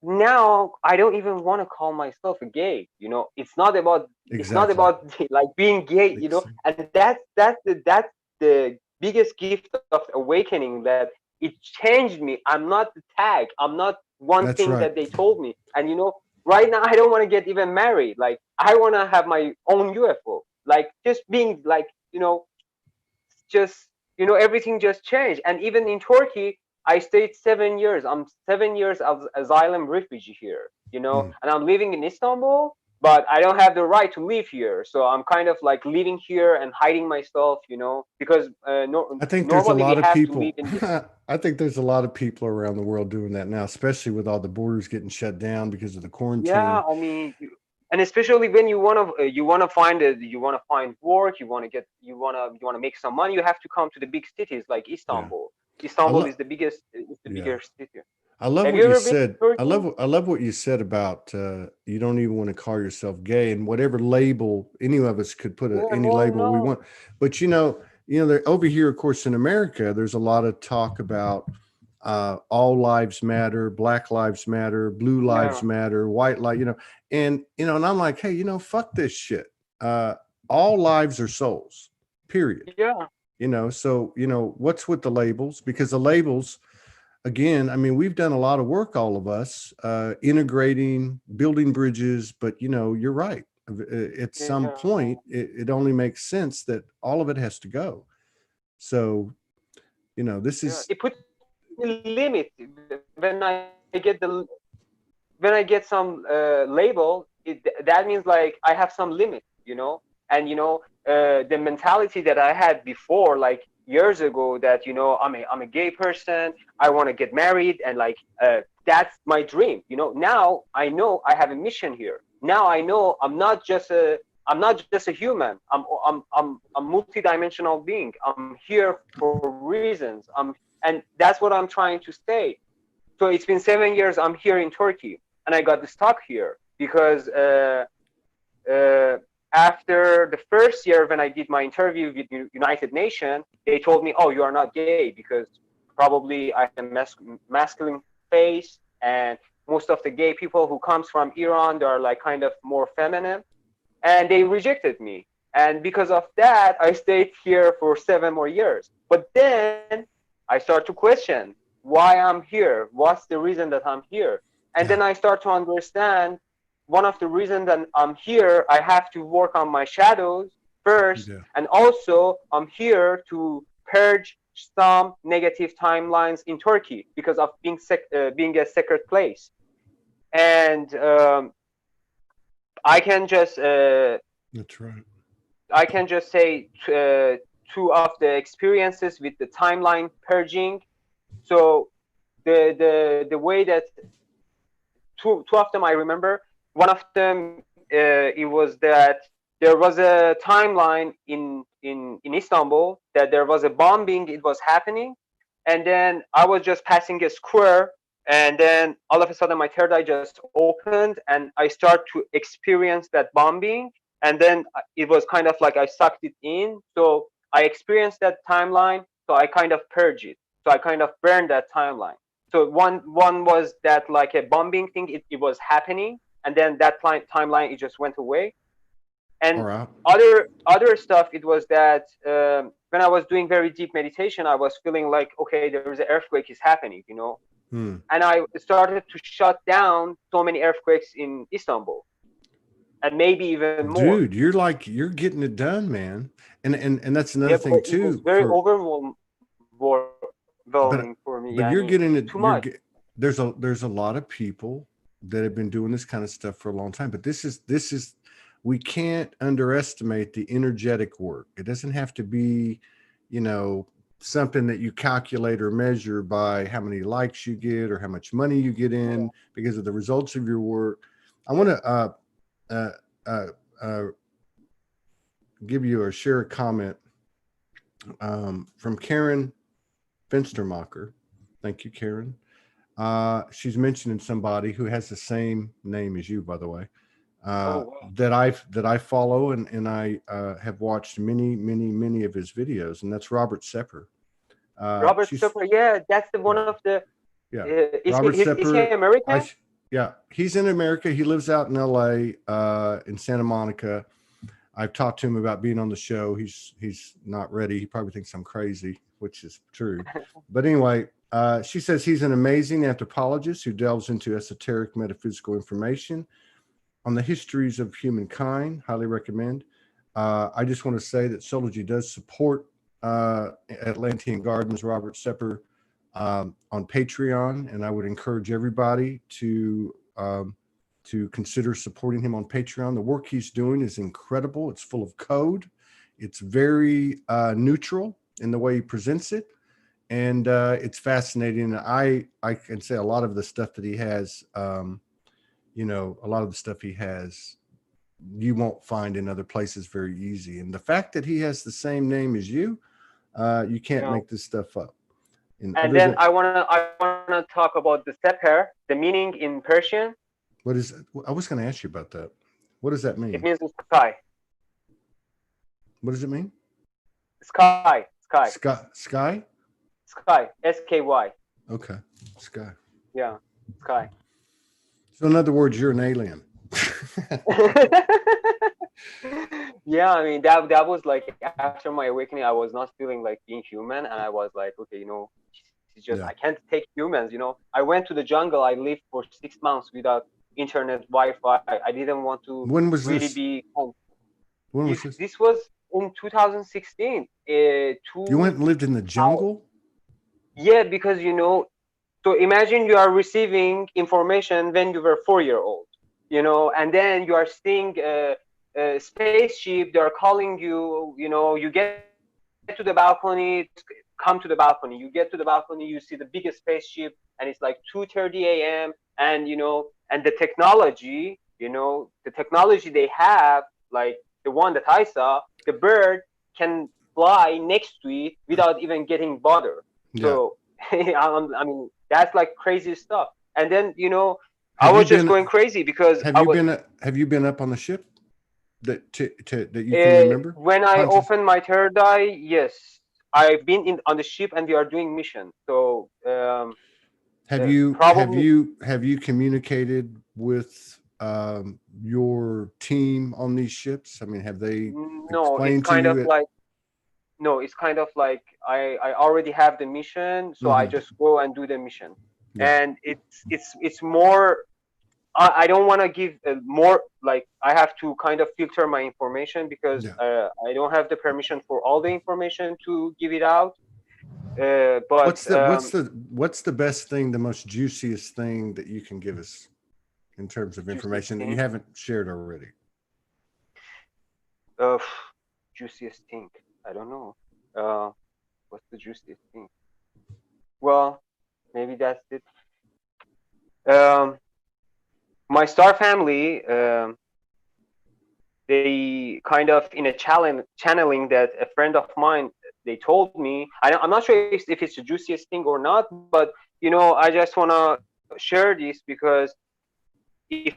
now I don't even want to call myself a gay. You know, it's not exactly. about like being gay. You know, Ex- and that's the biggest gift of awakening that it changed me. I'm not the tag. I'm not one That's thing right. that they told me. And right now I don't want to get even married. Like I want to have my own UFO. Like just being like just everything just changed. And even in Turkey I stayed 7 years. I'm 7 years of asylum refugee here, Mm. and I'm living in Istanbul, but I don't have the right to live here, so I'm kind of like living here and hiding myself, because I think there's a normally we lot of have to live people. in this. I think there's a lot of people around the world doing that now, especially with all the borders getting shut down because of the Yeah, quarantine. I mean, and especially when you want to find work, you want to make some money, you have to come to the big cities like Yeah, Istanbul. I Istanbul love. is the Yeah, biggest city. I love Have what you you ever been to said. Turkey? I love what you said about you don't even want to call yourself gay, and whatever label any of us could put Yeah, any no, label we want. no. But there, over here, of course, in America, there's a lot of talk about all lives matter, Black lives matter, blue lives Yeah, matter, white light. And I'm like, hey, fuck this shit. Uh, all lives are souls. Period. yeah, So what's with the labels? Because the labels, again, I mean, we've done a lot of work, all of us, integrating, building bridges, but you're right. At some yeah, point, it only makes sense that all of it has to go. So, this yeah. is It puts me limit when I get some label. That means like I have some limit. And the mentality that I had before, like years ago, that I'm a gay person. I want to get married, and like that's my dream. Now I know I have a mission here. Now I know I'm not just a human. I'm multi-dimensional being. I'm here for reasons. And that's what I'm trying to say. So it's been 7 years I'm here in Turkey, and I got stuck here because uh, after the first year when I did my interview with United Nations, they told me, "Oh, you are not gay because probably I have a masculine face, and most of the gay people who comes from Iran, they are like kind of more feminine," and they rejected me. And because of that, I stayed here for 7 more years. But then I start to question why I'm here. What's the reason that I'm here? And yeah, then I start to understand. one of the reasons that I'm here, I have to work on my shadows first, Yeah. and also I'm here to purge some negative timelines in Turkey because of being a sacred place. And I can just That's right. I can just say two of the experiences with the timeline purging. So the way that two of them I remember. One of them it was that there was a timeline in Istanbul that there was a bombing. It was happening, and then I was just passing a square, and then all of a sudden my third eye just opened, and I start to experience that bombing, and then it was kind of like I sucked it in. So I experienced that timeline. So I kind of purged it. So I kind of burned that timeline. So one was that like a bombing thing, it was happening, and then that timeline it just went away. All And right. other stuff, it was that when I was doing very deep meditation, I was feeling like, okay, there is an earthquake is happening, you know. Hmm. And I started to shut down so many earthquakes in Istanbul, and maybe even more. Dude, you're getting it done, man. And that's another Yeah, thing but it was too very for overwhelming but for me. but I you're mean, getting it too you're much. get, there's a lot of people that have been doing this kind of stuff for a long time, but this is we can't underestimate the energetic work. It doesn't have to be, you know, something that you calculate or measure by how many likes you get or how much money you get Yeah, in because of the results of your work. I want to uh, uh, uh, give you or share a comment from Karen Finstermacher. Thank you, Karen. She's mentioning somebody who has the same name as you, by the way, oh wow. that I follow and I have watched many of his videos, and that's Robert Sepehr. Robert She's Stoker, yeah, that's the one yeah, of the. yeah. Robert Is he Sepehr. American? Yeah, he's in America. He lives out in L.A. In Santa Monica. I've talked to him about being on the show. He's not ready. He probably thinks I'm crazy, which is true. But anyway, she says he's an amazing anthropologist who delves into esoteric metaphysical information on the histories of humankind. Highly recommend. I just want to say that Sology does support Atlantean Gardens, Robert Sepehr, on Patreon, and I would encourage everybody to consider supporting him on Patreon. The work he's doing is incredible. It's full of code. It's very neutral in the way he presents it, and it's fascinating. I can say a lot of the stuff that he has, a lot of the stuff he has, you won't find in other places very easy. And the fact that he has the same name as you You can't know. make this stuff up. And And other then than I wanna talk about the Sepehr, the meaning in Persian. what is, I was going to ask you about that. What does that It mean? means the sky, What does it mean? sky, sky, Sky, sky. sky, SKY. Okay, sky. Yeah, sky. So in other words, you're an alien. Yeah, I mean that was like after my awakening, I was not feeling like being human, and I was like, okay, it's just Yeah. I can't take humans. I went to the jungle. I lived for 6 months without internet, Wi-Fi. I didn't want to When was really this? be home. When was This this? this was in 2016. You went and lived in the jungle? Yeah, because so imagine you are receiving information when you were 4 year old, and then you are seeing a spaceship. They are calling you. You get to the balcony. Come to the balcony. You get to the balcony. You see the biggest spaceship, and it's like 2:30 a.m. And the technology they have, like the one that I saw, the bird can fly next to it without even getting bothered. Yeah. So I mean, that's like crazy stuff. And then I Have you was just been? going crazy because Have I you was been? Have you been up on the ship that you can remember? when I Conscious. opened my third eye. Yes, I've been on the ship and we are doing mission. So Have you have probably you have you communicated with your team on these ships? I mean, have they no. It's explained to kind of you it? like no. It's kind of like I already have the mission, so I Mhm. just go and do the mission. Yeah. And it's more I don't want to give more, like I have to kind of filter my information because Yeah. I don't have the permission for all the information to give it out. But What's the best thing, the most juiciest thing that you can give us in terms of juiciest information that you thing, haven't shared already? uh, juiciest thing, I don't know. What's the juiciest thing? Well, maybe that's it. Um, my star family, they kind of in a channeling that a friend of mine, they told me. I'm not sure if it's the juiciest thing or not, but I just want to share this because if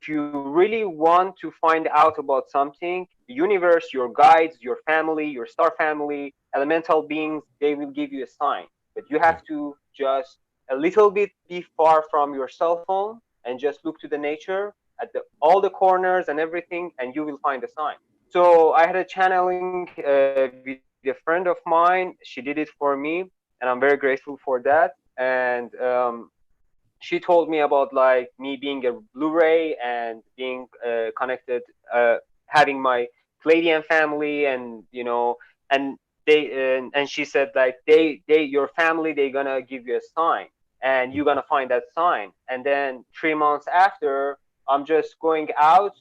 you really want to find out about something, the universe, your guides, your family, your star family, elemental beings, they will give you a sign. But you Yeah. have to just a little bit be far from your cell phone and just look to the nature at all the corners and everything, and you will find a sign. So I had a channeling with a friend of mine. She did it for me, and I'm very grateful for that. And she told me about like me being a Blu-ray and being connected, having my Palladian family, and and and she said like your family, they gonna give you a sign, and you're gonna find that sign. And then 3 months after, I'm just going out,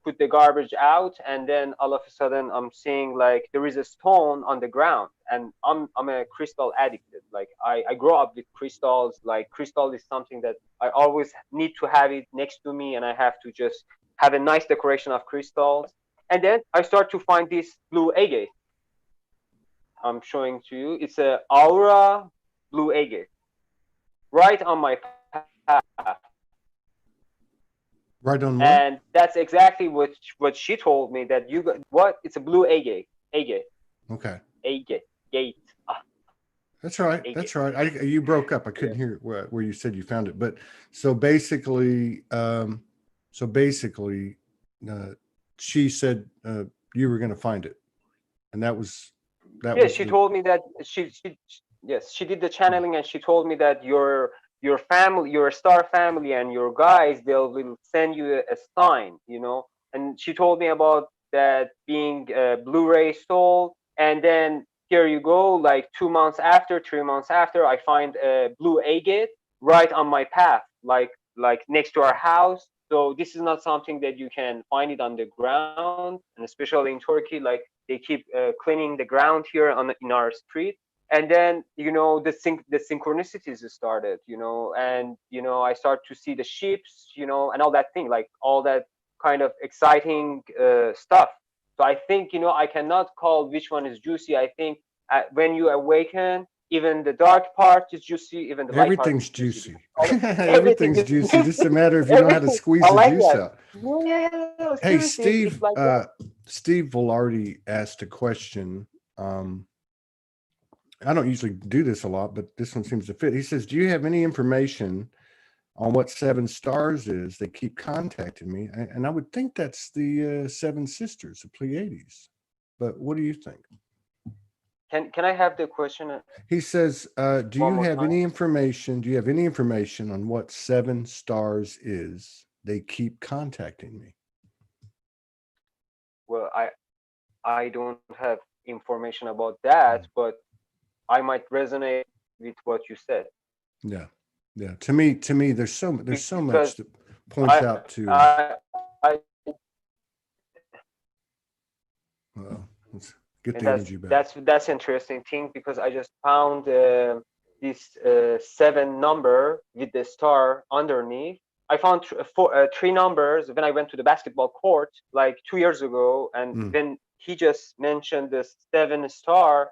put the garbage out, and then all of a sudden I'm seeing like there is a stone on the ground, and I'm a crystal addicted. Like I grow up with crystals. Like crystal is something that I always need to have it next to me, and I have to just have a nice decoration of crystals. And then I start to find this blue agate. I'm showing to you. It's a aura blue agate right on my path. Right on And what? that's exactly what she told me, that you got what? It's a blue agate, Okay. agate, gate, That's right. agate. That's right. You broke up. I Yeah. couldn't hear where you said you found it. But so basically, so basically, uh, she said you were going to find it, and that Yeah, was she the told me that yes, she did the channeling, and she told me that your family, your star family, and your guys, they will send you a sign. And she told me about that being a Blu-ray soul. And then here you go, like 2 months after, 3 months after, I find a blue agate right on my path, like next to our house. So this is not something that you can find it on the ground, and especially in Turkey, like they keep cleaning the ground here in our street. And then the synchronicities started, and I start to see the ships, and all that thing, like all that kind of exciting stuff. So I think I cannot call which one is juicy. I think when you awaken, even the dark part is juicy, even the light part is everything's juicy, juicy. because all everything Everything's is juicy. Just a matter if you know how to everything. squeeze I the like juice that. out. No, yeah, no, Hey, seriously, it's Steve. like that. Steve Velarde asked a question. Um, I don't usually do this a lot, but this one seems to fit. He says, "Do you have any information on what seven stars is? They keep contacting me, and I would think that's the seven sisters, the Pleiades. But what do you think?" Can I have the question He says, "Do one you more have time? any information? Do you have any information on what seven stars is? They keep contacting me." Well, I don't have information about that, Mm. but I might resonate with what you said, Yeah, yeah. To me, there's so much because that points out to. I Let's get and the that's energy back. that's interesting thing, because I just found this seven number with the star underneath. I found three numbers when I went to the basketball court like 2 years ago, and Mm. when he just mentioned the seven star,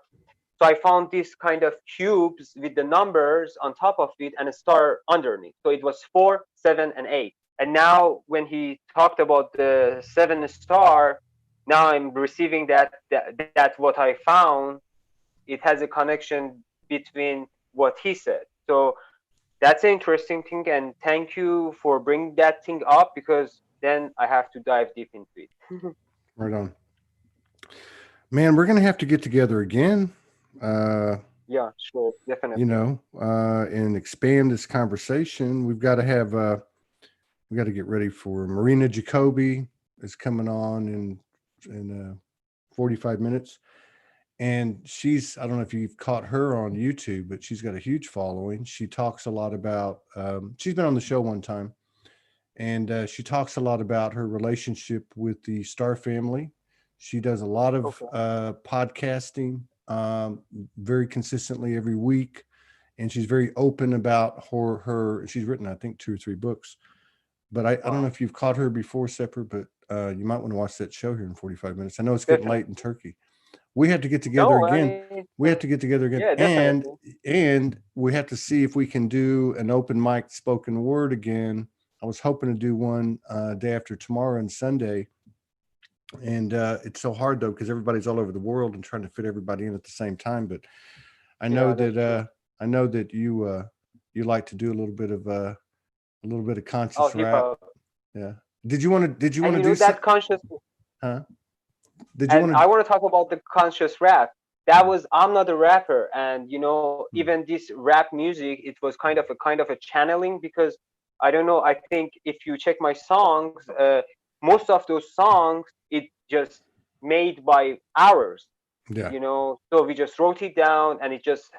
so I found this kind of cubes with the numbers on top of it and a star underneath. So it was 4, 7, and 8. And now when he talked about the seven star, now I'm receiving that what I found, it has a connection between what he said. So that's an interesting thing, and thank you for bringing that thing up, because then I have to dive deep into it. Right on, man. We're gonna have to get together again. Yeah, sure, definitely. And expand this conversation. We've got to have we got to get ready for Marina Jacoby is coming on in 45 minutes. And I don't know if you've caught her on YouTube, but she's got a huge following. She talks a lot about, she's been on the show one time, and she talks a lot about her relationship with the Star family. She does a lot of podcasting very consistently every week. And she's very open about she's written, I think, 2 or 3 books. But I don't know if you've caught her before, Sepehr, but you might want to watch that show here in 45 minutes. I know it's getting late in Turkey. We have to get together again. We have to get together again. Yeah, definitely. And we have to see if we can do an open mic spoken word again. I was hoping to do one day after tomorrow and Sunday. And it's so hard, though, because everybody's all over the world and trying to fit everybody in at the same time. But I know that you like to do a little bit of conscious rap. Yeah. Did you want to do that conscious? Huh? I want to talk about the conscious rap. I'm not a rapper, and even this rap music, it was kind of a channeling, because I don't know. I think if you check my songs, most of those songs it just made by hours. Yeah. So we just wrote it down, and it just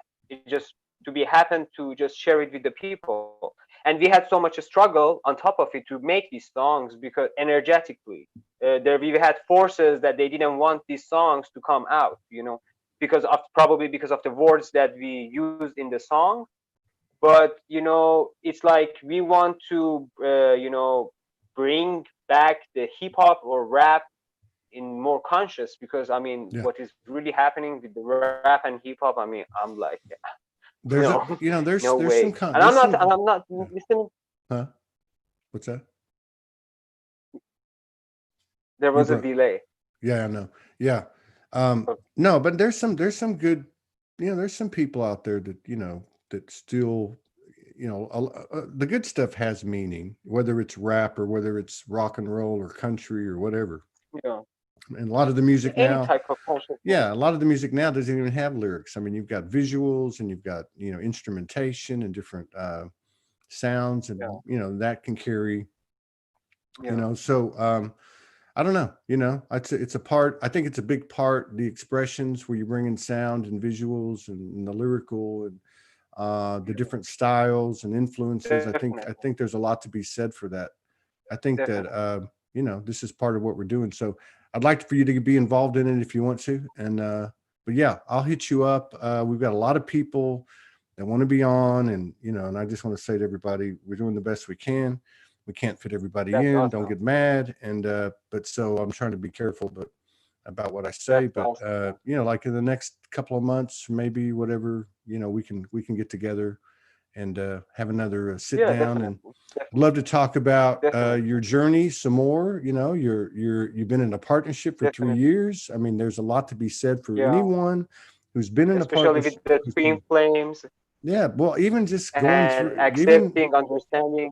happened to just share it with the people. And we had so much struggle on top of it to make these songs, because energetically, we had forces that they didn't want these songs to come out, because of the words that we used in the song. But it's like we want to bring back the hip hop or rap in more conscious, because what is really happening with the rap and hip hop, I'm like, there's there's some and I'm not listening. Huh? What's that? There was a delay. Yeah, I know. Yeah. No, but there's some good, there's some people out there that, that still, the good stuff has meaning, whether it's rap or whether it's rock and roll or country or whatever. Yeah. And a lot of the music now, type of a lot of the music now doesn't even have lyrics. I mean, you've got visuals and you've got, instrumentation and different sounds, and that can carry, so I don't know, it's a part. I think it's a big part, the expressions where you bring in sound and visuals and the lyrical and the different styles and influences. Definitely. I think there's a lot to be said for that. I think that this is part of what we're doing. So I'd like for you to be involved in it if you want to. And but yeah, I'll hit you up. We've got a lot of people that want to be on, and and I just want to say to everybody, we're doing the best we can. We can't fit everybody in. Awesome. Don't get mad. And but so I'm trying to be careful about what I say. But like in the next couple of months, maybe whatever, we can get together and have another sit down. And love to talk about your journey some more. You've been in a partnership for 3 years. I mean, there's a lot to be said for anyone who's been in a partnership, especially with the twin flames. Yeah, well, even just going through accepting, understanding.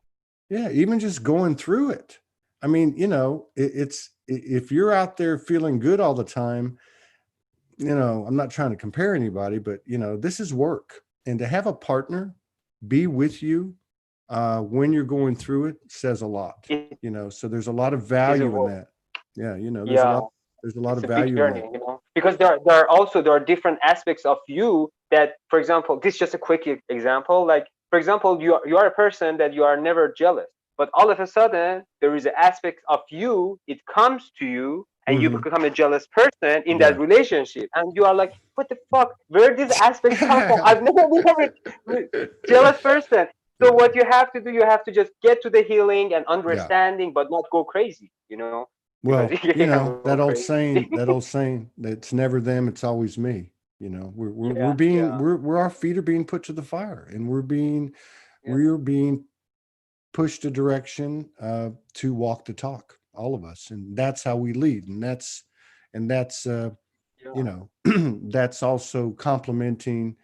Yeah, even just going through it. I mean, it's if you're out there feeling good all the time, I'm not trying to compare anybody, but this is work. And to have a partner be with you when you're going through it says a lot. So there's a lot of value in that. Yeah, there's a lot of value journey, in that. Because there are different aspects of you that, for example, this is just a quick example. Like, for example, you are a person that you are never jealous, but all of a sudden there is an aspect of you, it comes to you, and you become a jealous person in that relationship, and you are like, what the fuck, where did this aspect come from? I've never been a jealous person. So what you have to do, you have to just get to the healing and understanding, but not go crazy, Well, that old saying, that it's never them, it's always me. We're our feet are being put to the fire, and we're being pushed a direction to walk the talk, all of us. And that's how we lead. And that's that's also complementing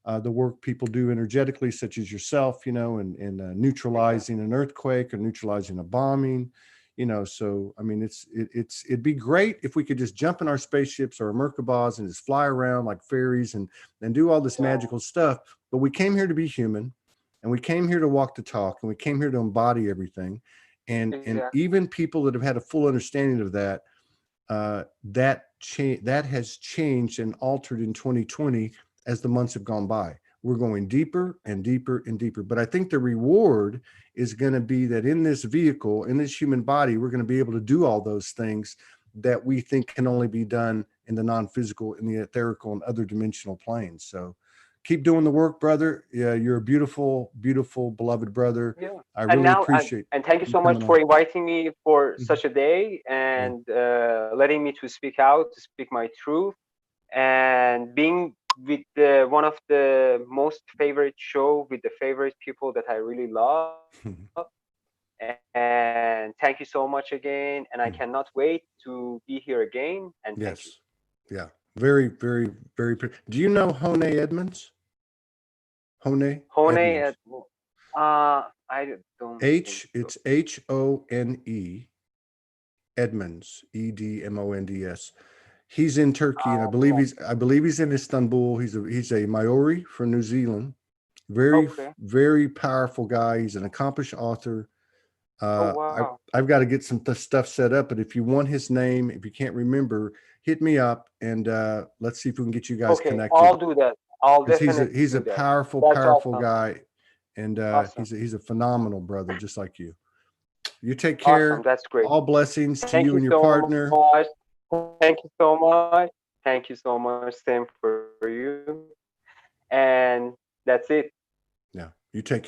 the work people do energetically, such as yourself, and neutralizing an earthquake or neutralizing a bombing. So I mean, it'd be great if we could just jump in our spaceships or our Merkabahs and just fly around like fairies and do all this magical stuff. But we came here to be human, and we came here to walk the talk, and we came here to embody everything. and Exactly. even people that have had a full understanding of that, that has changed and altered in 2020 as the months have gone by. We're going deeper and deeper and deeper. But I think the reward is going to be that in this vehicle, in this human body, we're going to be able to do all those things that we think can only be done in the non-physical, in the etherical and other dimensional planes. So keep doing the work, brother. Yeah, you're a beautiful, beautiful, beloved brother. Yeah. I And really now, appreciate and thank you you so much coming for on. inviting me for Mhm. such a day, and letting me to speak out, to speak my truth, and being with one of the most favorite show with the favorite people that I really love. And thank you so much again. And I cannot wait to be here again. And thank you. Yes. Yeah. Very, very, very. Do you know Hone Edmonds? Hone Hone at, Edmonds. I don't think so. It's Hone Edmonds, Edmonds. He's in Turkey, and No. I believe he's in Istanbul. He's a Maori from New Zealand. Very, Okay. very powerful guy. He's an accomplished author. Oh, I, wow. I've got to get some stuff set up, but if you want his name, if you can't remember, hit me up, and let's see if we can get you guys Okay, connected. I'll do that. I'll Because definitely he's a do that. powerful, That's powerful awesome. guy, and Awesome. he's a phenomenal brother, just like you. You take Awesome. care. That's great. All blessings to Thank you you and your so partner. much. Thank you so much. Thank you so much. Same for you. And that's it. Yeah, you take care.